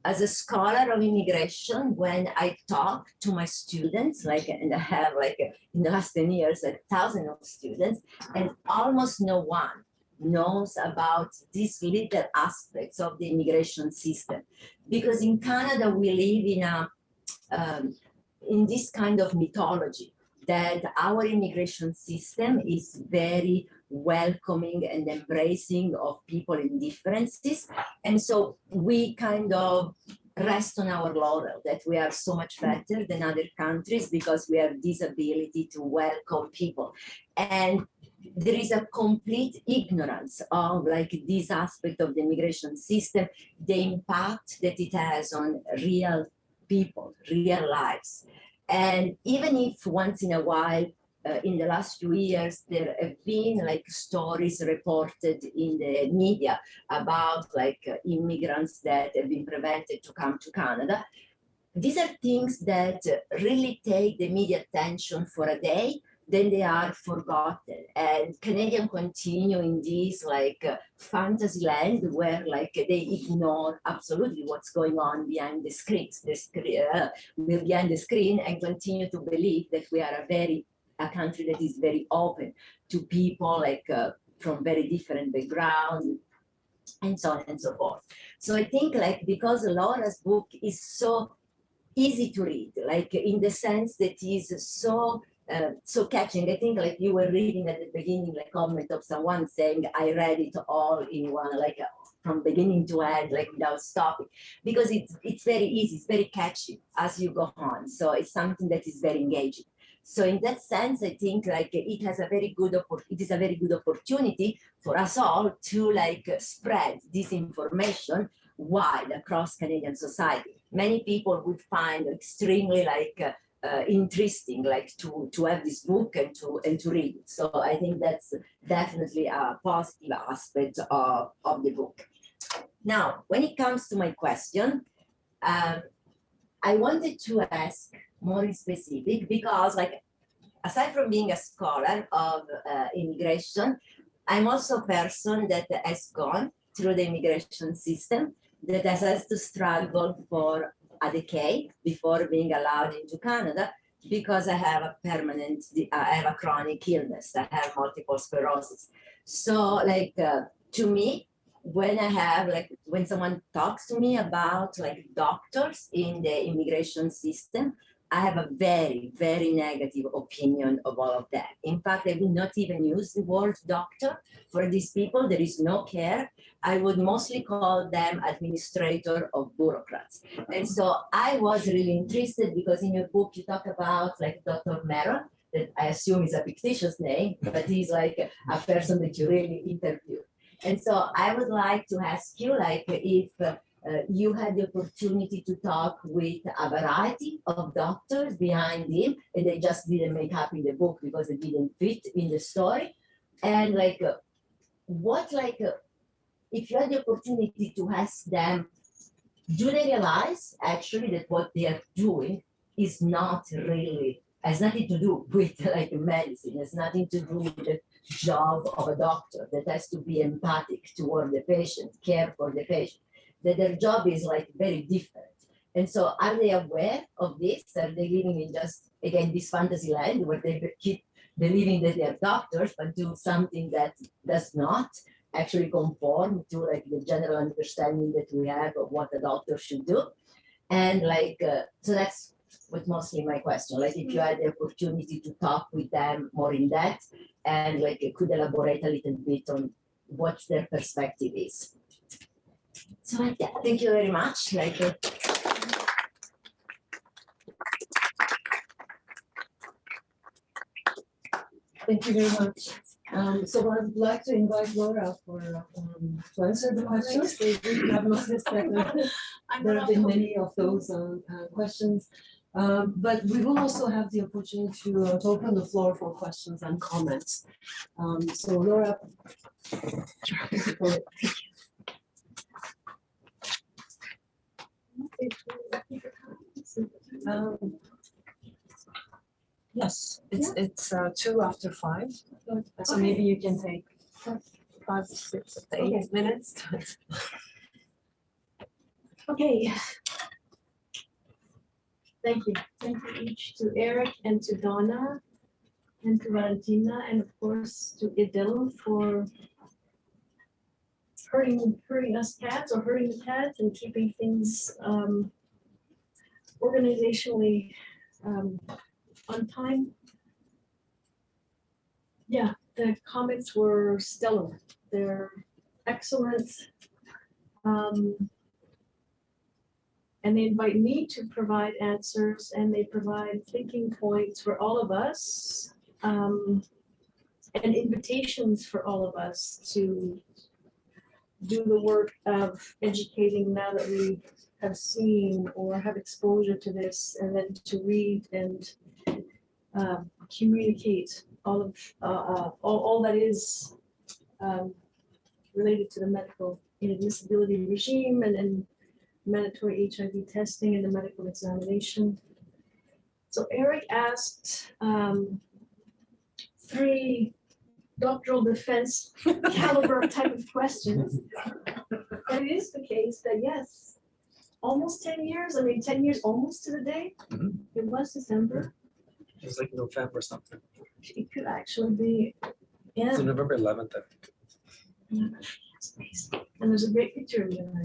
as a scholar of immigration, when I talk to my students, like, and I have like in the last 10 years, like thousands of students, and almost no one knows about these little aspects of the immigration system. Because in Canada, we live in this kind of mythology that our immigration system is very welcoming and embracing of people in differences. And so we kind of rest on our laurel that we are so much better than other countries because we have this ability to welcome people. And there is a complete ignorance of like this aspect of the immigration system, the impact that it has on real people, real lives. And even if once in a while, in the last few years, there have been like stories reported in the media about like immigrants that have been prevented to come to Canada. These are things that really take the media attention for a day, then they are forgotten. And Canadians continue in this like fantasy land where like they ignore absolutely what's going on behind the screens, behind the screen, and continue to believe that we are a country that is very open to people like from very different backgrounds and so on and so forth. So I think like because Laura's book is so easy to read, like in the sense that is so catching. I think like you were reading at the beginning, like comment of someone saying, I read it all in one, like from beginning to end, like without stopping, because it's very easy, it's very catchy as you go on. So it's something that is very engaging. So in that sense, I think like it is a very good opportunity for us all to like spread this information wide across Canadian society. Many people would find extremely like interesting, like to have this book and to read it. So I think that's definitely a positive aspect of the book. Now, when it comes to my question, I wanted to ask more specific because, like, aside from being a scholar of immigration, I'm also a person that has gone through the immigration system, that has to struggle for a decade before being allowed into Canada because I have a chronic illness. I have multiple sclerosis. So like to me, when someone talks to me about like doctors in the immigration system, I have a very, very negative opinion of all of that. In fact, I would not even use the word doctor for these people. There is no care. I would mostly call them administrator of bureaucrats. And so I was really interested because in your book, you talk about like Dr. Merrill, that I assume is a fictitious name, but he's like a person that you really interviewed. And so I would like to ask you, like, if you had the opportunity to talk with a variety of doctors behind him, and they just didn't make up in the book because it didn't fit in the story. And like, if you had the opportunity to ask them, do they realize actually that what they are doing is not really, has nothing to do with like medicine, has nothing to do with the job of a doctor that has to be empathic toward the patient, care for the patient, that their job is like very different. And so are they aware of this? Are they living in just, again, this fantasy land where they keep believing that they are doctors, but do something that does not actually conform to like the general understanding that we have of what a doctor should do? And like, so that's what mostly my question, like if you had the opportunity to talk with them more in depth and like could elaborate a little bit on what their perspective is. So yeah, thank you very much. Like, Thank you very much. So I'd like to invite Laura to answer the questions. We have noticed that there have been many of those questions, but we will also have the opportunity to open the floor for questions and comments. So Laura. Yes, it's 2 after 5, so maybe you can take 5, 6, 8 minutes. Okay. Thank you. Thank you each to Eric and to Donna and to Valentina and of course to Idil for herding us cats or herding the cats and keeping things organizationally on time. Yeah, the comments were stellar. They're excellent. And they invite me to provide answers and they provide thinking points for all of us and invitations for all of us to do the work of educating now that we have seen or have exposure to this, and then to read and communicate all of all that is related to the medical inadmissibility regime and mandatory HIV testing and the medical examination. So Eric asked 3 doctoral defense caliber type of questions. And it is the case that yes, almost 10 years, I mean 10 years almost to the day. It was December. It was like November something. It could actually be, yeah. So November 11th, I think. And there's a great picture of me and I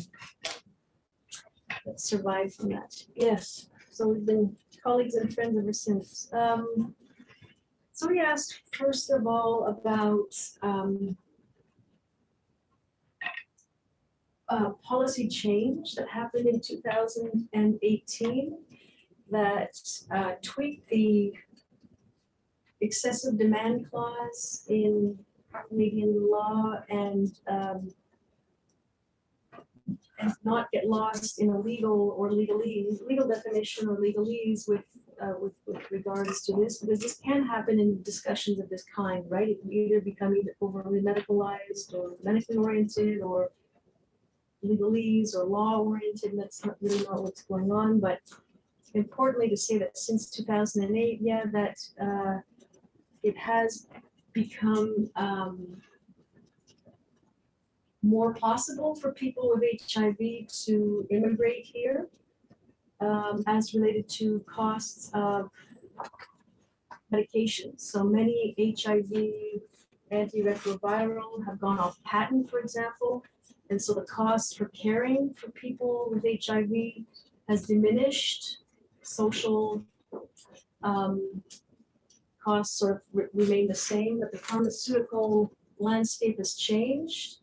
that survived from that. Yes, so we've been colleagues and friends ever since. So we asked first of all about policy change that happened in 2018 that tweaked the excessive demand clause in Canadian law and not get lost in a legal definition or legalese with regards to this, because this can happen in discussions of this kind, right? It can either become overly medicalized or medically oriented or legalese or law oriented, and that's not really not what's going on. But importantly to say that since 2008, yeah, that it has become more possible for people with HIV to immigrate here as related to costs of medications. So many HIV antiretroviral have gone off patent, for example, and so the cost for caring for people with HIV has diminished. Social costs sort of remain the same, but the pharmaceutical landscape has changed.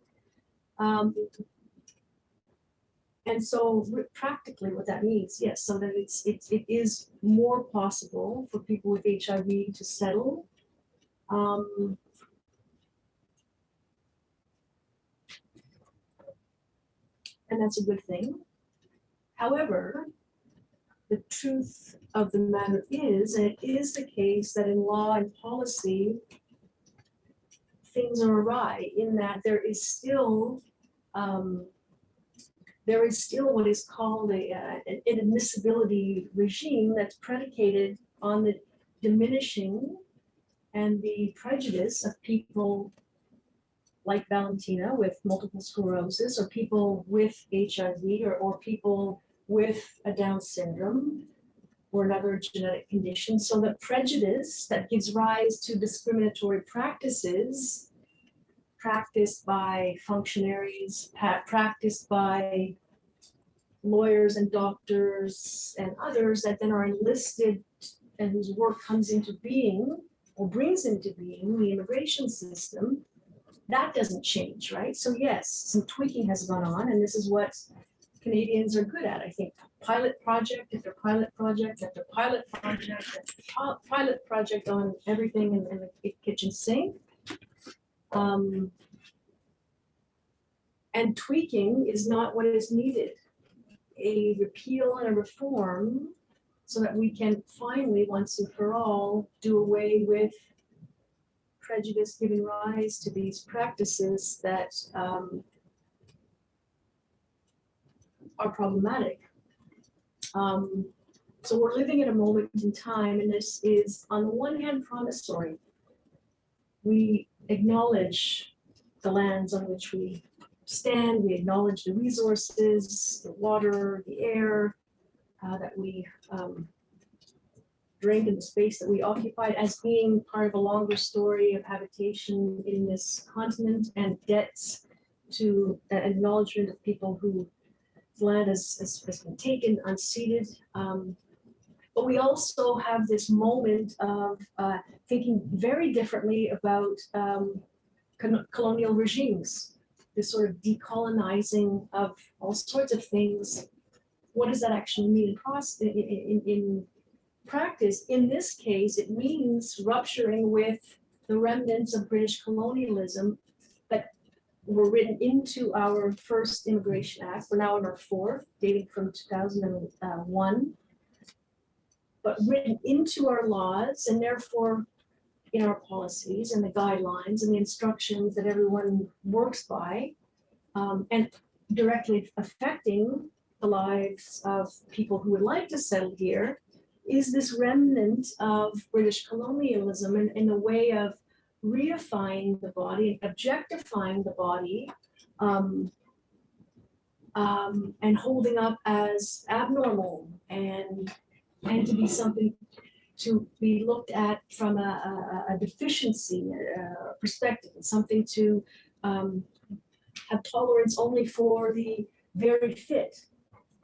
And so practically what that means, yes, so that it is more possible for people with HIV to settle. And that's a good thing. However, the truth of the matter is, and it is the case that in law and policy, things are awry in that there is still what is called an inadmissibility regime that's predicated on the diminishing and the prejudice of people like Valentina with multiple sclerosis, or people with HIV, or people with a Down syndrome or another genetic condition. So the prejudice that gives rise to discriminatory practices practiced by functionaries, practiced by lawyers and doctors and others that then are enlisted and whose work comes into being or brings into being the immigration system, that doesn't change, right? So yes, some tweaking has gone on, and this is what Canadians are good at. I think pilot project after pilot project after pilot project after pilot project on everything in the kitchen sink. And tweaking is not what is needed. A repeal and a reform so that we can finally, once and for all, do away with prejudice giving rise to these practices that are problematic. So we're living in a moment in time, and this is on the one hand promissory. We acknowledge the lands on which we stand, we acknowledge the resources, the water, the air that we drink and the space that we occupy as being part of a longer story of habitation in this continent and debts to an acknowledgement of people whose land has been taken, unceded. But we also have this moment of thinking very differently about colonial regimes, this sort of decolonizing of all sorts of things. What does that actually mean in practice? In this case, it means rupturing with the remnants of British colonialism that were written into our first Immigration Act. We're now in our fourth, dating from 2001, but written into our laws and therefore in our policies and the guidelines and the instructions that everyone works by, and directly affecting the lives of people who would like to settle here, is this remnant of British colonialism in a way of reifying the body and objectifying the body, and holding up as abnormal and to be something to be looked at from a deficiency perspective, something to have tolerance only for the very fit.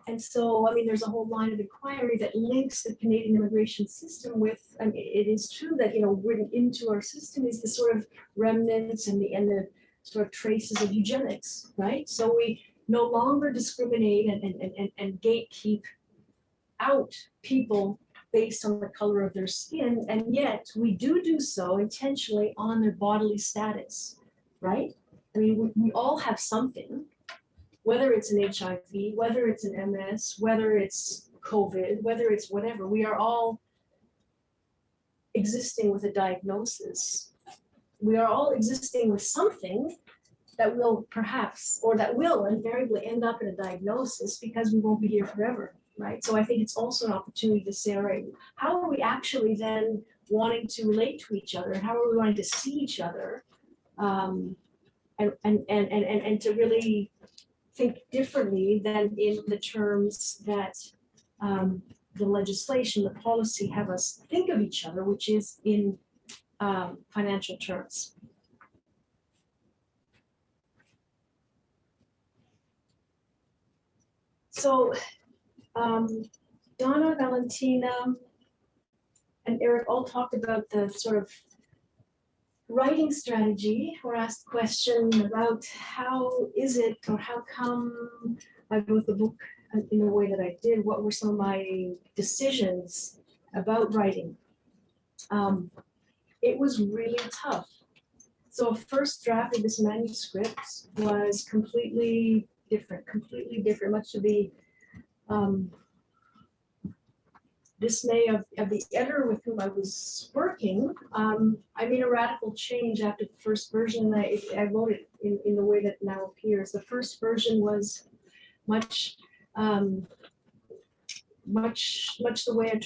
And so, I mean, there's a whole line of inquiry that links the Canadian immigration system with, I mean, it is true that, you know, written into our system is the sort of remnants and the sort of traces of eugenics, right? So we no longer discriminate and gatekeep out people based on the color of their skin, and yet we do so intentionally on their bodily status, right? I mean, we all have something, whether it's an HIV, whether it's an MS, whether it's COVID, whether it's whatever, we are all existing with a diagnosis. We are all existing with something that will perhaps, or that will invariably end up in a diagnosis because we won't be here forever, right? So I think it's also an opportunity to say, all right, how are we actually then wanting to relate to each other? How are we wanting to see each other? And to really think differently than in the terms that the legislation, the policy have us think of each other, which is in financial terms. So Donna, Valentina, and Eric all talked about the sort of writing strategy, or asked the question about how is it or how come I wrote the book in the way that I did. What were some of my decisions about writing? It was really tough. So a first draft of this manuscript was completely different, much to the dismay of the editor with whom I was working. I made a radical change after the first version. I wrote it in the way that now appears. The first version was much the way a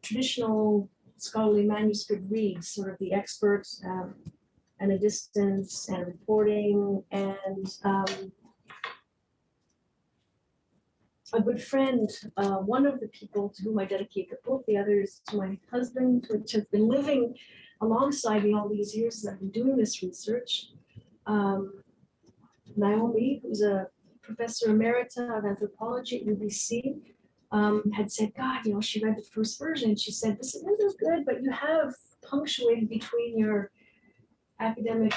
traditional scholarly manuscript reads, sort of the expert and a distance and reporting and a good friend, one of the people to whom I dedicate the book, the other is to my husband, which has been living alongside me all these years as I've been doing this research. Naomi, who's a professor emerita of anthropology at UBC, had said, God, you know, she read the first version and she said, this is good, but you have punctuated between your academic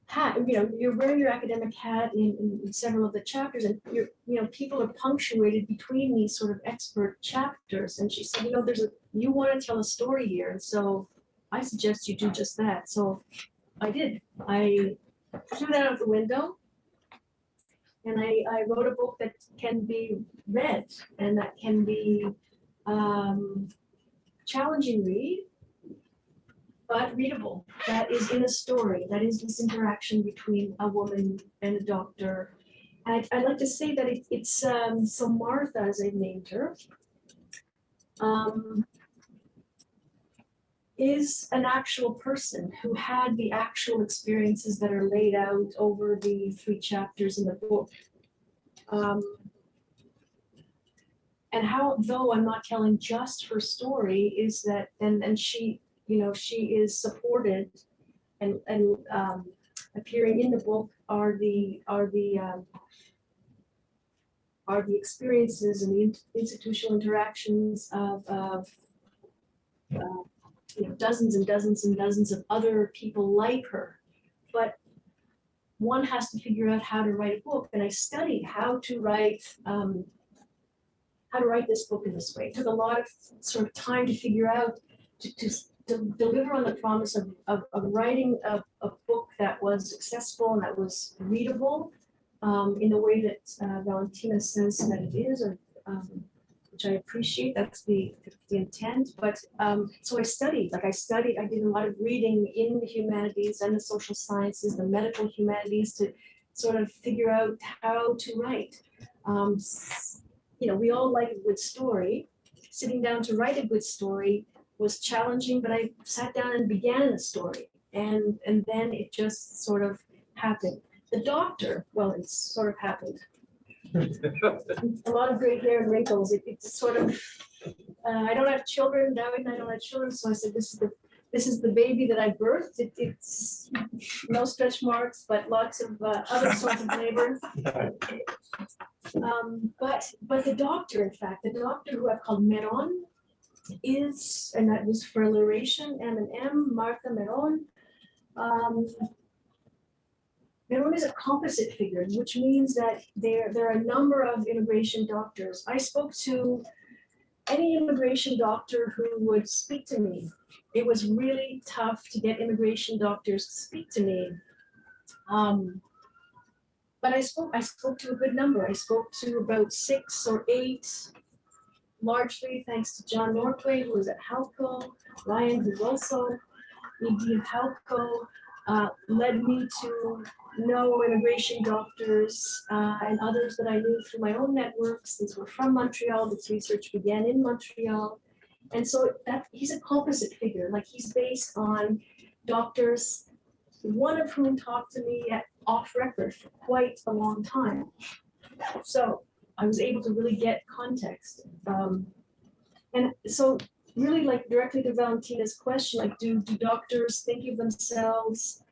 hat, you know, you're wearing your academic hat in several of the chapters, and you're, you know, people are punctuated between these sort of expert chapters. And she said, you know, you want to tell a story here, and so I suggest you do just that. So I did. I threw that out the window, and I wrote a book that can be read and that can be challenging read, but readable. That is in a story. That is this interaction between a woman and a doctor. And I'd like to say that it's so Martha, as I named her, is an actual person who had the actual experiences that are laid out over the 3 chapters in the book. And how, though I'm not telling just her story, is that, and she, you know, she is supported and appearing in the book are the experiences and the institutional interactions of you know, dozens and dozens and dozens of other people like her. But one has to figure out how to write a book, and I studied how to write this book in this way. It took a lot of sort of time to figure out to deliver on the promise of writing a book that was accessible and that was readable in the way that Valentina says that it is, or which I appreciate. That's the intent. But so I studied, I did a lot of reading in the humanities and the social sciences, the medical humanities, to sort of figure out how to write. You know, we all like a good story. Sitting down to write a good story was challenging, but I sat down and began the story, and then it just sort of happened. The doctor, well, it sort of happened. A lot of gray hair and wrinkles. It's sort of, I don't have children, David and I don't have children, so I said, this is the baby that I birthed. It's no stretch marks, but lots of other sorts of labor. But the doctor, in fact, the doctor who I've called Meron is, and that was for alliteration, M, Martha Meron. Meron is a composite figure, which means that there are a number of immigration doctors. I spoke to any immigration doctor who would speak to me. It was really tough to get immigration doctors to speak to me. But I spoke to a good number. I spoke to about 6 or 8, largely thanks to John Norquay, who was at Halco, Ryan, who's also ED of Halco, led me to know immigration doctors and others that I knew through my own networks. These were from Montreal. This research began in Montreal. And so he's a composite figure, like he's based on doctors, one of whom talked to me off record for quite a long time. So I was able to really get context. And so really, like, directly to Valentina's question, like, do doctors think of themselves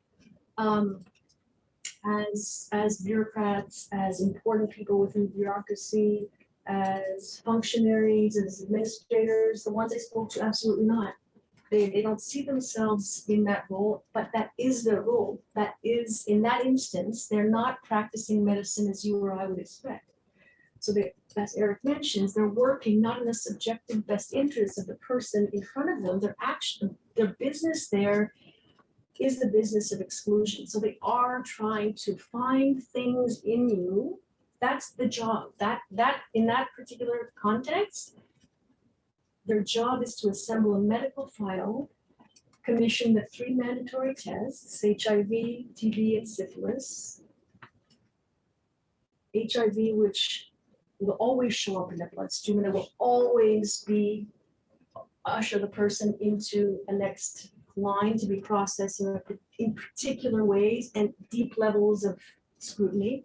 as bureaucrats, as important people within bureaucracy, as functionaries, as administrators? The ones I spoke to, absolutely not. They don't see themselves in that role, but that is their role. That is, in that instance, they're not practicing medicine as you or I would expect. So as Eric mentions, they're working not in the subjective best interest of the person in front of them. Their business there is the business of exclusion. So they are trying to find things in you. That's the job. That in that particular context, their job is to assemble a medical file, commission the 3 mandatory tests, HIV, TB, and syphilis. HIV, which will always show up in the bloodstream, and it will always usher the person into a next line to be processed in particular ways and deep levels of scrutiny.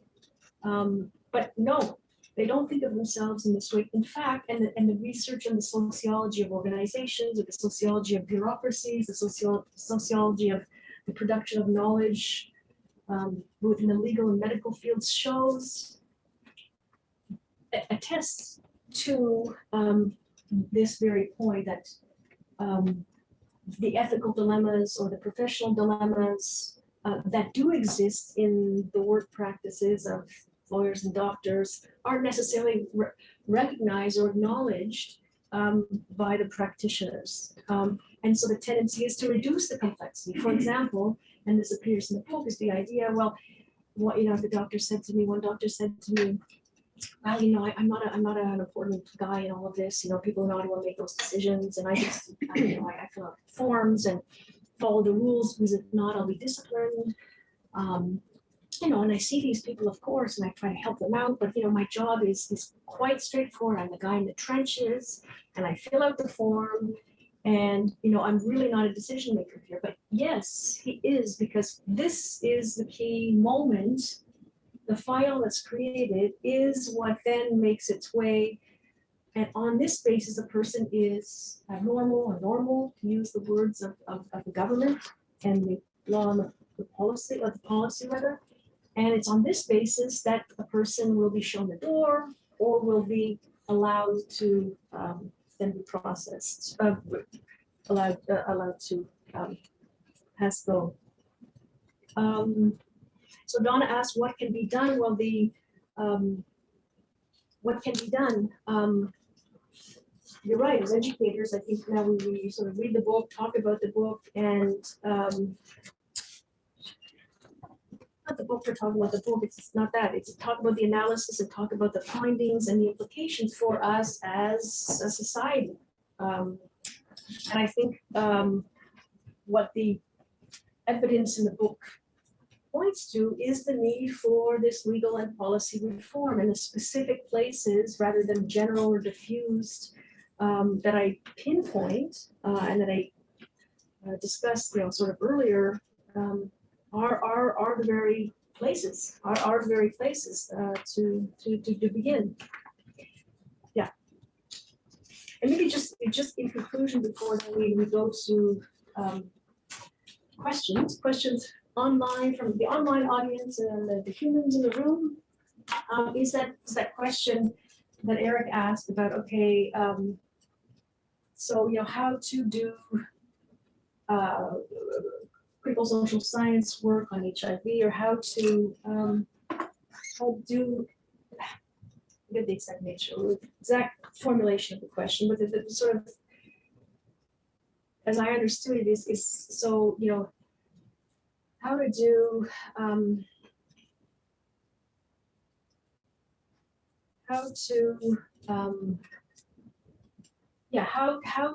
But no, they don't think of themselves in this way. In fact, and the research on the sociology of organizations, or the sociology of bureaucracies, the sociology of the production of knowledge within the legal and medical fields attests to this very point, that the ethical dilemmas or the professional dilemmas that do exist in the work practices of lawyers and doctors aren't necessarily recognized or acknowledged by the practitioners. And so the tendency is to reduce the complexity. For example, and this appears in the book, is the idea, well, what, you know, one doctor said to me, well, you know, I'm not an important guy in all of this. You know, people in Ottawa make those decisions, and I just, you know, I fill out forms and follow the rules, because if not, I'll be disciplined. You know, and I see these people, of course, and I try to help them out, but, you know, my job is quite straightforward. I'm the guy in the trenches, and I fill out the form, And, I'm really not a decision maker here, but yes, he is, because this is the key moment. The file that's created is what then makes its way. And on this basis, a person is abnormal or normal, to use the words of the government and the law and the policy, or the policy rather. And it's on this basis that a person will be shown the door or will be allowed to then be processed, allowed to pass go. So Donna asked, what can be done? Well, what can be done? You're right, as educators, I think now we sort of read the book, talk about the book, and not the book for talking about the book, it's not that, it's talk about the analysis and talk about the findings and the implications for us as a society. And I think what the evidence in the book points to is the need for this legal and policy reform in the specific places rather than general or diffused that I pinpoint and that I discussed, sort of earlier, are the very places, are the very places to begin. Yeah. And maybe just in conclusion, before we go to questions online from the online audience and the humans in the room, is that question that Eric asked about, okay, so how to do critical social science work on HIV, or how do get the exact nature, exact formulation of the question, but the sort of, as I understood it, is so how to do how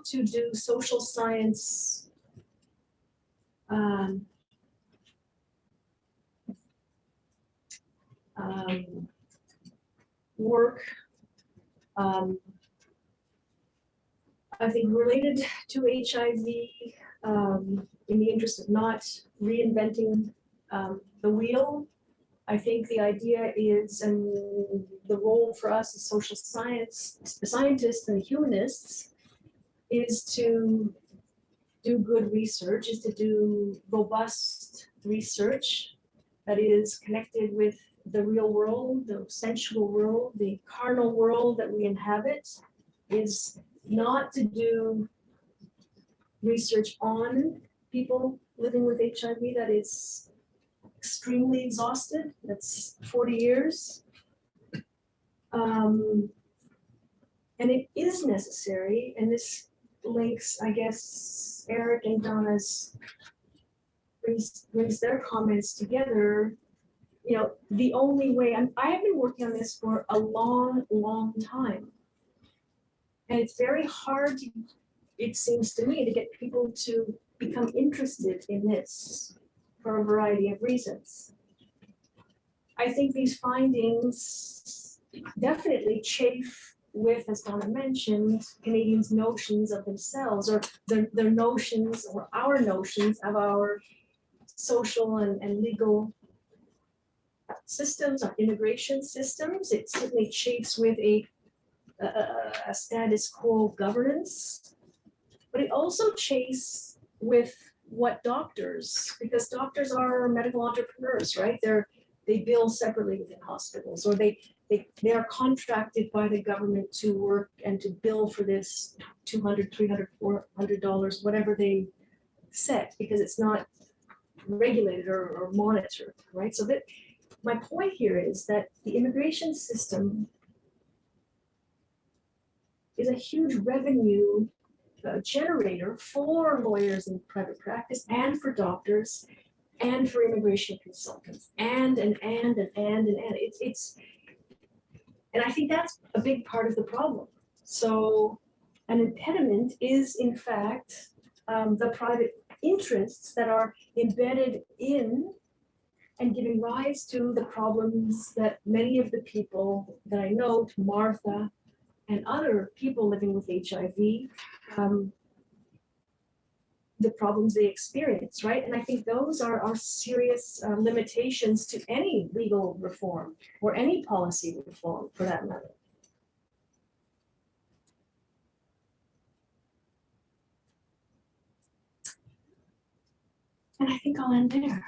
to do social science work, I think related to HIV, in the interest of not reinventing the wheel. I think the idea is, and the role for us as social scientists and humanists, is to do good research, is to do robust research that is connected with the real world, the sensual world, the carnal world that we inhabit, is not to do research on people living with HIV that is extremely exhausted, that's 40 years. And it is necessary, and this links, I guess, Eric and Donna's brings their comments together. The only way, I have been working on this for a long time. And it's very hard, it seems to me, to get people to become interested in this for a variety of reasons. I think these findings definitely chafe with, as Donna mentioned, Canadians' notions of themselves, or their notions, or our notions of our social and legal systems, our immigration systems. It certainly chafes with a status quo governance, but it also chafes with what doctors, because doctors are medical entrepreneurs, right? They bill separately within hospitals, or they are contracted by the government to work and to bill for this $200, $300, $400, whatever they set, because it's not regulated or monitored, right? So that my point here is that the immigration system is a huge revenue generator for lawyers in private practice, and for doctors, and for immigration consultants, and it's and I think that's a big part of the problem. So an impediment is, in fact, the private interests that are embedded in and giving rise to the problems that many of the people that I know, Martha and other people living with HIV, the problems they experience, right? And I think those are serious limitations to any legal reform or any policy reform for that matter. And I think I'll end there.